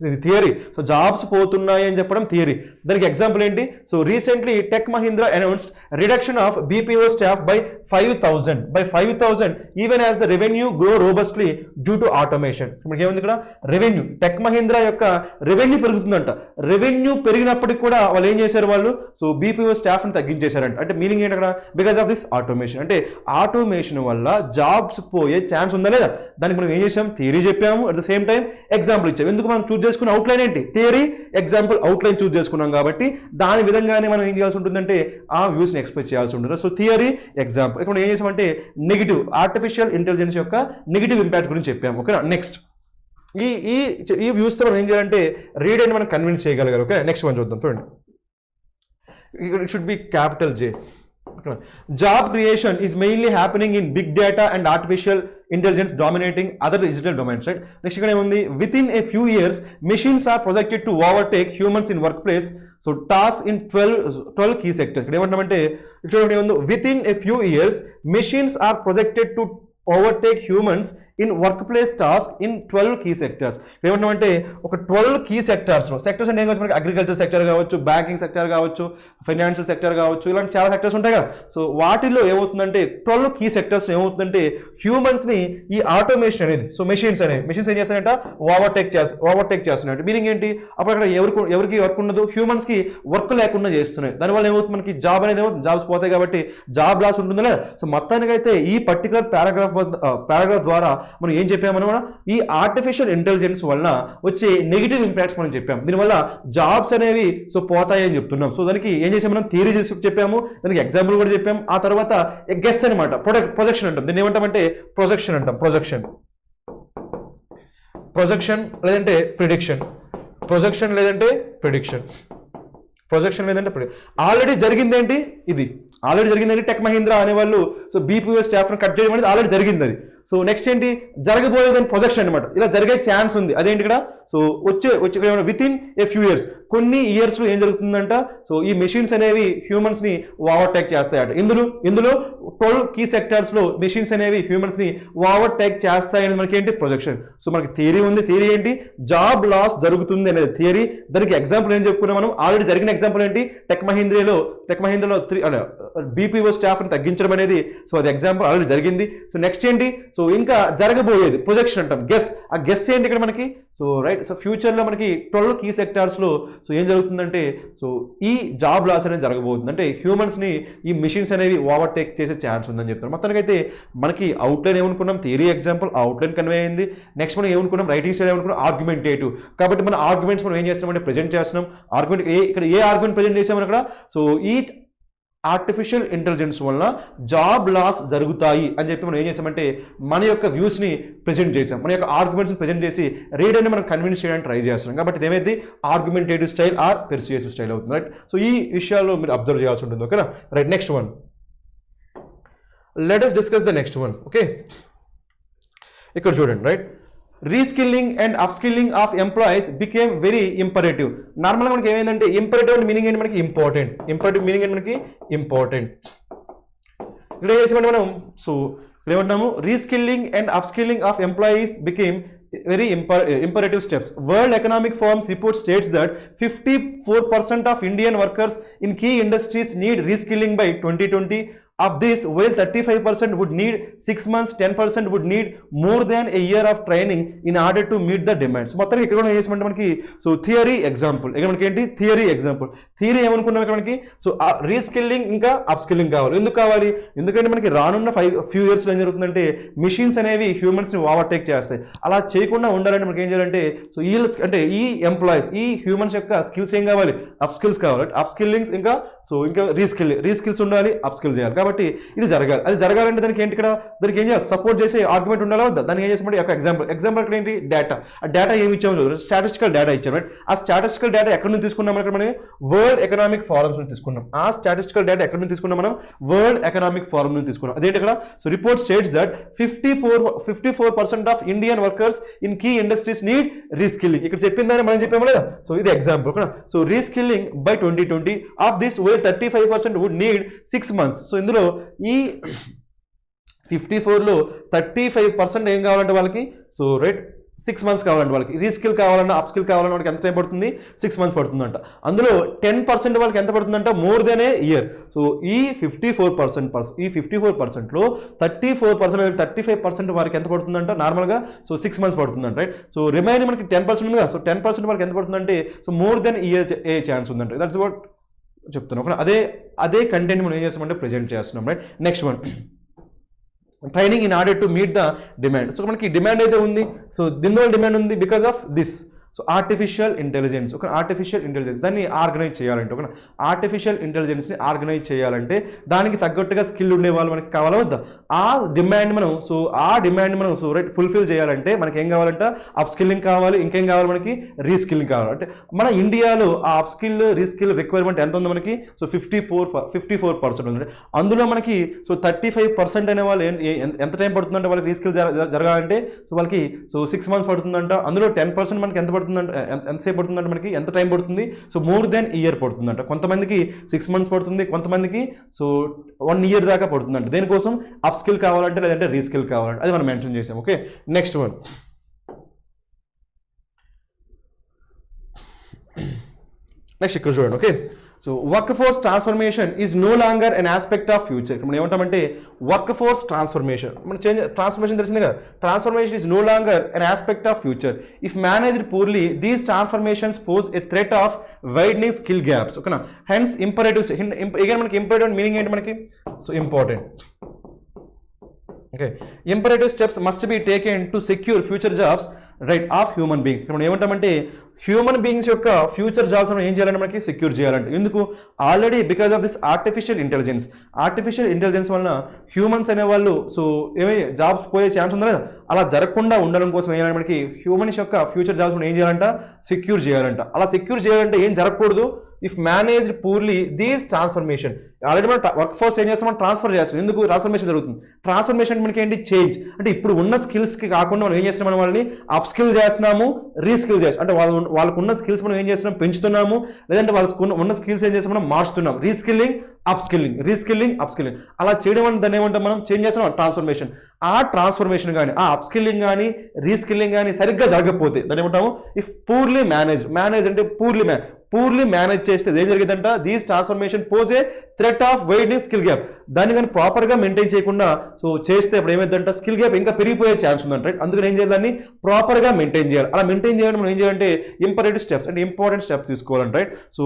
ఇది థియరీ. సో జాబ్స్ పోతున్నాయి అని చెప్పడం థియరీ. దానికి ఎగ్జాంపుల్ ఏంటి, so recently tech Mahindra announced reduction of BPO staff by 5,000 even as the revenue grow robustly due to automation. మనకి ఏముంది ఇక్కడ, రెవెన్యూ, టెక్ మహీంద్రా యొక్క రెవెన్యూ పెరుగుతుందంట. రెవెన్యూ పెరిగినప్పటికీ కూడా వాళ్ళు ఏం చేశారు, వాళ్ళు సో బీపీఓ స్టాఫ్ని తగ్గించేశారంట. అంటే మీనింగ్ ఏంటి అక్కడ, బికాస్ ఆఫ్ దిస్ ఆటోమేషన్. అంటే ఆటోమేషన్ వల్ల జాబ్స్ పోయే ఛాన్స్ ఉందా లేదా, దానికి మనం ఏం చేసాం, థియరీ చెప్పాము, at the same time example ఇచ్చాము. ఎందుకు మనం చూజ్ చేసుకున్న అవుట్లైన్ ఏంటి, థియరీ ఎగ్జాంపుల్ అవుట్లైన్ చూజ్ చేసుకున్నాం కాబట్టి దాని విధంగానే మనం ఏం చేయాల్సి ఉంటుందంటే ఆ వ్యూస్ని ఎక్స్ప్రెస్ చేయాల్సి ఉంటుంది. So theory example. ఇక్కడ ఏం చేసామంటే నెగిటివ్, ఆర్టిఫిషియల్ ఇంటెలిజెన్స్ యొక్క నెగిటివ్ ఇంపాక్ట్ గురించి చెప్పాము. ఓకేనా. నెక్స్ట్ ఈ వ్యూస్తో మనం ఏం చేయాలంటే రీడర్ని మనం కన్విన్స్ చేయగలగాలి. ఓకే. నెక్స్ట్ వన్ చూద్దాం, చూడండి. It should be capital J. Job creation is mainly happening in big data and artificial intelligence dominating other digital domains, right. Next ikkada emundi, within a few years machines are projected to overtake humans in workplace, so tasks in 12 key sectors. ikkada emantamante ikkada emundi, within a few years machines are projected to overtake humans in workplace tasks in 12 key sectors. ఏమంటామంటే ఒక 12 key sectors అంటే ఏం కావచ్చు, మనకి agriculture sector కావచ్చు, banking sector కావచ్చు, financial sector కావచ్చు, ఇలాంటి చాలా సెక్టర్స్ ఉంటాయి కదా. సో వాటిల్లో ఏమవుతుందంటే 12 key sectors ఏమవుతుందంటే హ్యూమన్స్ని ఈ ఆటోమేషన్ అనేది, సో మెషిన్స్ ఏం చేస్తాయంట, ఓవర్టేక్ చేస్తున్నాయి. మీనింగ్ ఏంటి, అప్పుడు అక్కడ ఎవరికి వర్క్ ఉండదు, హ్యూమన్స్కి వర్క్ లేకుండా చేస్తున్నాయి. దానివల్ల ఏమవుతుంది, మనకి జాబ్ అనేది జాబ్స్ పోతాయి కాబట్టి జాబ్ లాస్ ఉంటుందా లేదా. సో మొత్తానికైతే ఈ పర్టికులర్ పారాగ్రాఫ్ ద్వారా మనం ఏం చెప్పామన్నమాట, ఈ ఆర్టిఫిషియల్ ఇంటెలిజెన్స్ వలన వచ్చే నెగిటివ్ ఇంపాక్ట్స్ మనం చెప్పాము. దీనివల్ల జాబ్స్ అనేవి సో పోతాయని చెప్తున్నాం. సో దానికి ఏం చేసాము, మనం థియరీ చెప్పాము, దానికి ఎగ్జాంపుల్ కూడా చెప్పాము. ఆ తర్వాత గెస్ అనమాట, ప్రొజెక్షన్ అంటాం. దీన్ని ఏమంటామంటే ప్రొజెక్షన్ అంటాం. ప్రొజెక్షన్ లేదంటే ప్రిడిక్షన్. ఆల్రెడీ జరిగిందేంటి, టెక్ మహీంద్రా అనేవాళ్ళు సో బీపీఓ స్టాఫ్ని కట్ చేయడం అనేది ఆల్రెడీ జరిగింది అది. సో నెక్స్ట్ ఏంటి, జరగబోయేదని ప్రొజెక్షన్ అనమాట. ఇలా జరిగే ఛాన్స్ ఉంది. అదేంటి ఇక్కడ, సో వచ్చే with in a few years, కొన్ని ఇయర్స్లో ఏం జరుగుతుందంట, సో ఈ మెషిన్స్ అనేవి హ్యూమన్స్ని ఓవర్టేక్ చేస్తాయట. ఇందులో 12 కీ సెక్టార్స్లో మెషిన్స్ అనేవి హ్యూమన్స్ని ఓవర్టేక్ చేస్తాయని మనకి ఏంటి, ప్రొజెక్షన్. సో మనకి థియరీ ఉంది. థియరీ ఏంటి, జాబ్ లాస్ జరుగుతుంది అనేది థియరీ. దానికి ఎగ్జాంపుల్ ఏం చెప్పుకున్నాం మనం, ఆల్రెడీ జరిగిన ఎగ్జాంపుల్ ఏంటి, టెక్ మహీంద్రాలో బీపీఓ స్టాఫ్ని తగ్గించడం అనేది, సో అది ఎగ్జాంపుల్ ఆల్రెడీ జరిగింది. సో నెక్స్ట్ ఏంటి, సో ఇంకా జరగబోయేది ప్రొజెక్షన్ అంటాం. గెస్. ఆ గెస్ ఏంటి ఇక్కడ మనకి, సో రైట్. సో ఫ్యూచర్లో మనకి 12 కీ సెక్టార్స్లో సో ఏం జరుగుతుందంటే, సో ఈ జాబ్ లాస్ అనేది జరగబోతుంది. అంటే హ్యూమన్స్ని ఈ మిషన్స్ అనేవి ఓవర్టేక్ చేసే ఛాన్స్ ఉందని చెప్తారు. మొత్తానికైతే మనకి అవుట్లైన్ ఏమనుకున్నాం, థియరీ ఎగ్జాంపుల్, అవుట్లైన్ కన్వే అయింది. నెక్స్ట్ మనం ఏమనుకున్నాం, రైటింగ్ స్టైల్ ఏమనుకున్నాం, ఆర్గ్యుమెంటేటివ్. కాబట్టి మన ఆర్గ్యుమెంట్స్ మనం ఏం చేస్తున్నాం అంటే ప్రజెంట్ చేస్తున్నాం. ఇక్కడ ఏ ఆర్గ్యుమెంట్ ప్రజెంట్ చేసామని అక్కడ, సో ఈ ఆర్టిఫిషియల్ ఇంటెలిజెన్స్ వల్ల జాబ్ లాస్ జరుగుతాయి అని చెప్పి మనం ఏం చేసామంటే మన యొక్క వ్యూస్ని ప్రజెంట్ చేసాం, మన యొక్క ఆర్గ్యుమెంట్స్ని ప్రజెంట్ చేసి రీడర్ని మనం కన్విన్స్ చేయడానికి ట్రై చేస్తున్నాం. కాబట్టి ఇదేమైతే argumentative style or persuasive style అవుతుంది, రైట్. సో ఈ విషయాల్లో మీరు అబ్జర్వ్ చేయాల్సి ఉంటుంది, ఓకేనా, right. Next one, let us discuss the next one. Okay, ఇక్కడ చూడండి, right. Reskilling and upskilling of employees became very imperative. నార్మల్గా మనకి ఏమైందంటే ఇంపరేటివ్ మీనింగ్ ఏంటి మనకి ఇంపార్టెంట్, ఇంపరేటివ్ మీనింగ్ ఏంటి మనకి ఇంపార్టెంట్. ఇక్కడ ఏం చేసామంటే మనం, సో ఇక్కడ ఏమంటాము, reskilling and upskilling of employees became very imperative steps. World Economic Forum's report states that 54% of Indian workers in key industries need reskilling by 2020. Of this, while 35% would need 6 months, 10% would need more than a year of training in order to meet the demands. మొత్తం ఇక్కడ కూడా చేసినట్టు మనకి, so theory example, ఇక్కడ మనకి ఏంటి theory example. Theory ఏమనుకున్నాం ఇక్కడ మనకి, సో రీస్కిల్లింగ్ ఇంకా అప్స్కిల్లింగ్ కావాలి. ఎందుకు కావాలి, ఎందుకంటే మనకి రానున్న ఫ్యూ ఇయర్స్లో ఏం జరుగుతుందంటే మిషన్స్ అనేవి హ్యూమన్స్ని ఓవర్టేక్ చేస్తాయి. అలా చేయకుండా ఉండాలంటే మనకి ఏం చేయాలంటే, సో ఈ అంటే ఈ ఎంప్లాయీస్, ఈ హ్యూమన్స్ యొక్క స్కిల్స్ ఏం కావాలి, అప్ స్కిల్స్ కావాలి. అప్ స్కిల్లింగ్స్ ఇంకా రీస్కిల్స్ ఉండాలి, అప్ స్కిల్ చేయాలి. కాబట్టి ఇది జరగాలి. అది జరగాలంటే దానికి ఏంటి, ఇక్కడ దానికి ఏం చేయాలి, సపోర్ట్ చేసే ఆర్గ్యుమెంట్ ఉండాలా వద్దా, దానికి ఏం చేసామంటే ఒక ఎగ్జాంపుల్ ఇక్కడ ఏంటి, డేటా. ఆ డేటా ఏమి ఇచ్చాము, స్టాటిస్టికల్ డేటా ఇచ్చాము. ఆ స్టాటిస్టికల్ డేటా ఎక్కడి నుంచి తీసుకున్నాం, ఇక్కడ మనం వరల్డ్ ఎకనామిక్ ఫోరమ్స్ నుంచి తీసుకున్నాం. ఆ స్టాటిస్టికల్ డేటా ఎక్కడి నుంచి తీసుకున్నాం, మనం వరల్డ్ ఎకనామిక్ ఫోరం నుంచి తీసుకున్నాం. అదేంటి ఇక్కడ, so report states that 54% of Indian workers in key industries need reskilling. ఇక్కడ చెప్పిందని మనం చెప్పాము లేదా, సో ఇది example. So reskilling by 2020. Of this while 35% would need 6 months. So ఇందులో ఈ 54లో 35% ఏం కావాలంటే వాళ్ళకి, సో రైట్ 6 months కావాలంటే వాళ్ళకి రీస్కిల్ కావాలన్నా అప్ స్కిల్ కావాలన్నా వాళ్ళకి ఎంత టైం పడుతుంది, 6 months పడుతుందంట. అందులో 10% వాళ్ళకి ఎంత పడుతుందంట, more than a year. So ఈ 54%లో 35% వారికి ఎంత పడుతుందంట నార్మల్గా, సో 6 months పడుతుందంట, రైట్. సో రిమైనింగ్ మనకి 10% ఉంది కదా, సో 10% వాళ్ళకి ఎంత పడుతుందంటే, so more than year a chance ఉందంట. దట్స్ వాట్ చెప్తున్నాం. అదే కంటెంట్ మనం ఏం చేస్తామంటే ప్రెజెంట్ చేస్తున్నాం, right. Next one, training in order to meet the demand. So మనకి డిమాండ్ అయితే ఉంది, సో దీనివల్ల డిమాండ్ ఉంది because of this. So artificial intelligence, ఒక ఆర్టిఫిషియల్ ఇంటెలిజెన్స్ దాన్ని ఆర్గనైజ్ చేయాలంటే, ఒక ఆర్టిఫిషియల్ ఇంటెలిజెన్స్ని ఆర్గనైజ్ చేయాలంటే దానికి తగ్గట్టుగా స్కిల్ ఉండే వాళ్ళు మనకి కావాలా వద్దా, ఆ డిమాండ్ మనం సో రైట్ ఫుల్ఫిల్ చేయాలంటే మనకి ఏం కావాలంట, అప్ స్కిల్లింగ్ కావాలి, ఇంకేం కావాలి మనకి, రీస్కిల్లింగ్ కావాలి. అంటే మన ఇండియాలో ఆ అప్ స్కిల్ రీస్కిల్ రిక్వైర్మెంట్ ఎంత ఉంది మనకి, సో 54% ఉంది. అందులో మనకి సో 35% అనే వాళ్ళు ఎంత టైం పడుతుందంటే వాళ్ళకి రీస్కిల్ జరగాలంటే, సో వాళ్ళకి సో 6 months పడుతుందంట. అందులో 10% మనకి ఎంత ఎంతసేపు పడుతుందంటే మనకి ఎంత టైం పడుతుంది, సో మోర్ దెన్ ఇయర్ పడుతుందంట. కొంతమందికి 6 months పడుతుంది, కొంతమందికి సో 1 year దాకా పడుతుందంట. దేనికోసం, అప్ స్కిల్ కావాలంటే లేదంటే రీస్కిల్ కావాలంటే, అది మనం మెన్షన్ చేసాం. ఓకే, నెక్స్ట్ వన్, నెక్స్ట్ ఇక్కడ చూడండి. Okay, so workforce transformation is no longer an aspect of future. మనం ఏమంటామంటే వర్క్ ఫోర్స్ ట్రాన్స్ఫర్మేషన్, మన ట్రాన్స్ఫర్మేషన్ తెలిసింది కదా, transformation is no longer an aspect of future if managed poorly. These transformations pose a threat of widening skill gaps. ఓకేనా, hence imperatives. ఇక మనకి imperative meaning ఏంటి మనకి, so important. Okay, imperative steps must be taken to secure future jobs right of human beings. ఇక్కడ మనం ఏమంటామంటే human beings యొక్క future jobs మనం ఏం చేయాలంటే మనకి సెక్యూర్ చేయాలంటే, ఎందుకు, already because of this artificial intelligence వలన హ్యూమన్స్ అనేవాళ్ళు సో ఏమై జాబ్స్ పోయే ఛాన్స్ ఉందా లేదా, అలా జరగకుండా ఉండడం కోసం ఏం చేయాలంటే మనకి హ్యూమన్స్ యొక్క ఫ్యూచర్ జాబ్స్ మనం ఏం చేయాలంట, సెక్యూర్ చేయాలంట. అలా సెక్యూర్ చేయాలంటే ఏం జరగకూడదు, if managed poorly these transformation. Already మనం వర్క్ ఫోర్స్ ఏం చేస్తాం, ట్రాన్స్ఫర్ చేస్తాం. ఎందుకు ట్రాన్స్ఫర్మేషన్ జరుగుతుంది, ట్రాన్స్ఫర్మేషన్ మనకి ఏంటి, చేంజ్. అంటే ఇప్పుడు ఉన్న స్కిల్స్కి కాకుండా మనం ఏం చేస్తున్నాం, మనం వాళ్ళని అప్ స్కిల్ చేస్తున్నాము, రీస్కిల్ చేస్తాం. అంటే వాళ్ళకు ఉన్న స్కిల్స్ మనం ఏం చేస్తున్నాం, పెంచుతున్నాము, లేదంటే వాళ్ళకు ఉన్న స్కిల్స్ ఏం చేస్తాం, మనం మార్చుతున్నాం. రీస్కిల్లింగ్ అప్ స్కిల్లింగ్ అలా చేయడం వల్ల దాన్ని ఏమంటాం, మనం చేంజ్ చేస్తున్నాం, ట్రాన్స్ఫర్మేషన్. ఆ ట్రాన్స్ఫర్మేషన్ కానీ ఆ అప్ స్కిల్లింగ్ కానీ రీస్కిల్లింగ్ కానీ సరిగ్గా జరగకపోతే దాన్ని ఏమంటాము, ఇఫ్ పూర్లీ మేనేజ్ అంటే పూర్లీ మేనేజ్ చేస్తే ఏం జరిగిందంట, these transformation pose A threat of widening skill gap. దాన్ని కానీ ప్రాపర్గా మెయింటైన్ చేయకుండా సో చేస్తే అప్పుడు ఏమైందంటే స్కిల్ గ్యాప్ ఇంకా పెరిగిపోయే ఛాన్స్ ఉందంట రైట్. అందుకని ఏం చేయాలి, దాన్ని ప్రాపర్గా మెయింటైన్ చేయాలి. అలా మెయింటైన్ చేయాలంటే మనం ఏం చేయాలంటే ఇంపార్టెంట్ స్టెప్స్ అంటే ఇంపార్టెంట్ స్టెప్స్ తీసుకోవాలంట రైట్. సో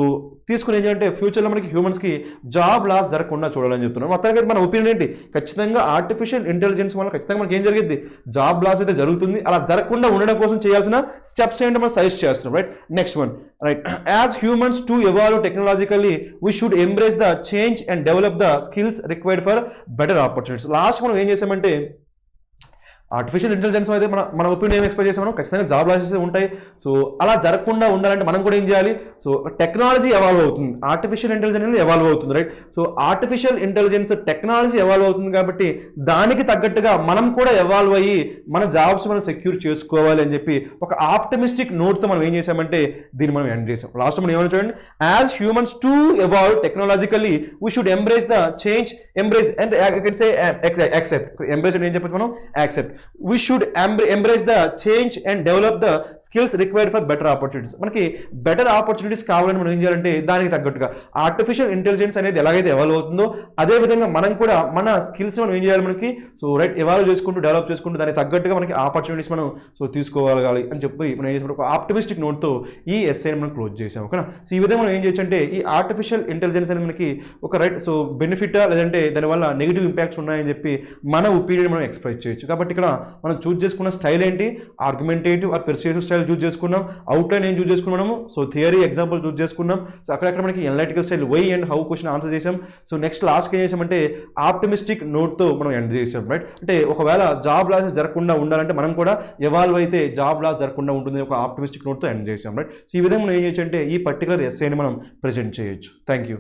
తీసుకుని ఏం చేయాలంటే ఫ్యూచర్లో మనకి హ్యూమన్స్కి జాబ్ లాస్ జరగకుండా చూడాలని చెప్తున్నాం. మొత్తానికి మన ఒపీనియన్ ఏంటి, ఖచ్చితంగా ఆర్టిఫిషియల్ ఇంటెలిజెన్స్ వల్ల ఖచ్చితంగా మనకి ఏం జరిగింది, జాబ్ లాస్ అయితే జరుగుతుంది. అలా జరగకుండా ఉండడం కోసం చేయాల్సిన స్టెప్స్ ఏంటో మనం సజెస్ట్ చేస్తున్నాం right. Next one right, as humans to evolve technologically we should embrace the change and develop the skills required for better opportunities. Last మనం ఏం చేసామంటే ఆర్టిఫిషియల్ ఇంటెలిజెన్స్ అయితే మన ఒపీనియన్ ఏం ఎక్స్పెక్ట్ చేసాము, ఖచ్చితంగా జాబ్ లాసెస్ ఉంటాయి. సో అలా జరగకుండా ఉండాలంటే మనం కూడా ఏం చేయాలి, సో టెక్నాలజీ ఎవాల్వ్ అవుతుంది, ఆర్టిఫిషియల్ ఇంటెలిజెన్స్ అనేది ఎవాల్వ్ అవుతుంది right. So artificial intelligence technology evolve అవుతుంది కాబట్టి దానికి తగ్గట్టుగా మనం కూడా ఎవాల్వ్ అయ్యి మన జాబ్స్ మనం సెక్యూర్ చేసుకోవాలి అని చెప్పి ఒక ఆప్టమిస్టిక్ నోట్తో మనం ఏం చేసామంటే దీన్ని మనం ఎండ్ చేసాం. లాస్ట్ మనం ఏమైనా చూడండి, as humans to evolve technologically we should embrace the change, embrace and accept, embrace అంటే ఏం చెప్పచ్చు మనం, accept. We should embrace the change and develop the skills required for better opportunities. మనకి బెటర్ ఆపర్చునిటీస్ కావాలని మనం ఏం చేయాలంటే దానికి తగ్గట్టుగా ఆర్టిఫిషియల్ ఇంటెలిజెన్స్ అనేది ఎలాగైతే ఎవాల్వ్ అవుతుందో అదే విధంగా మనం కూడా మన స్కిల్స్ మనం ఏం చేయాలి, మనకి సో రైట్ ఎవాల్వ్ చేసుకుంటూ డెవలప్ చేసుకుంటూ దానికి తగ్గట్టుగా మనకి ఆపర్చునిటీస్ మనం సో తీసుకోగలగాలి అని చెప్పి మనం ఏం చేసాం, ఒక ఆప్టమిస్టిక్ నోట్తో ఈ ఎస్ఐని మనం క్లోజ్ చేసాం ఓకేనా. సో ఈ విధంగా మనం ఏం చేయొచ్చు అంటే ఈ ఆర్టిఫిషియల్ ఇంటెలిజెన్స్ అనేది మనకి ఒక రైట్ సో బెనిఫిటా లేదంటే దానివల్ల నెగిటివ్ ఇంపాక్ట్స్ ఉన్నాయని చెప్పి మన ఒపీనియన్ మనం ఎక్స్ప్రెస్ చేయొచ్చు. కాబట్టి ఇక్కడ మనం చూస్ చేసుకున్న స్టైల్ ఏంటి, ఆర్గ్యుమెంటేటివ్ ఆర్ పెర్సుయేసివ్ స్టైల్ చూస్ చేసుకున్నాం. అవుట్లైన్ ఏం చూస్ చేసుకున్నాము, సో థియరీ ఎగ్జాంపుల్ చూస్ చేసుకున్నాం. సో అక్కడక్కడ మనకి analytical style why and how question answer చేసాం. సో నెక్స్ట్ లాస్ట్కి ఏం చేసామంటే ఆప్టమిస్టిక్ నోట్తో మనం ఎండ్ చేసాం రైట్. అంటే ఒకవేళ జాబ్ లాసెస్ జరగకుండా ఉండాలంటే మనం కూడా ఎవాల్వ్ అయితే జాబ్ లాస్ జరగకుండా ఉంటుంది ఒక ఆప్టమిస్టిక్ నోట్తో ఎండ్ చేసాం రైట్. సో ఈ విధంగా మనం ఏం చేయొచ్చు అంటే ఈ పర్టికులర్ ఎస్ఐని మనం ప్రెజెంట్ చేయొచ్చు. Thank you.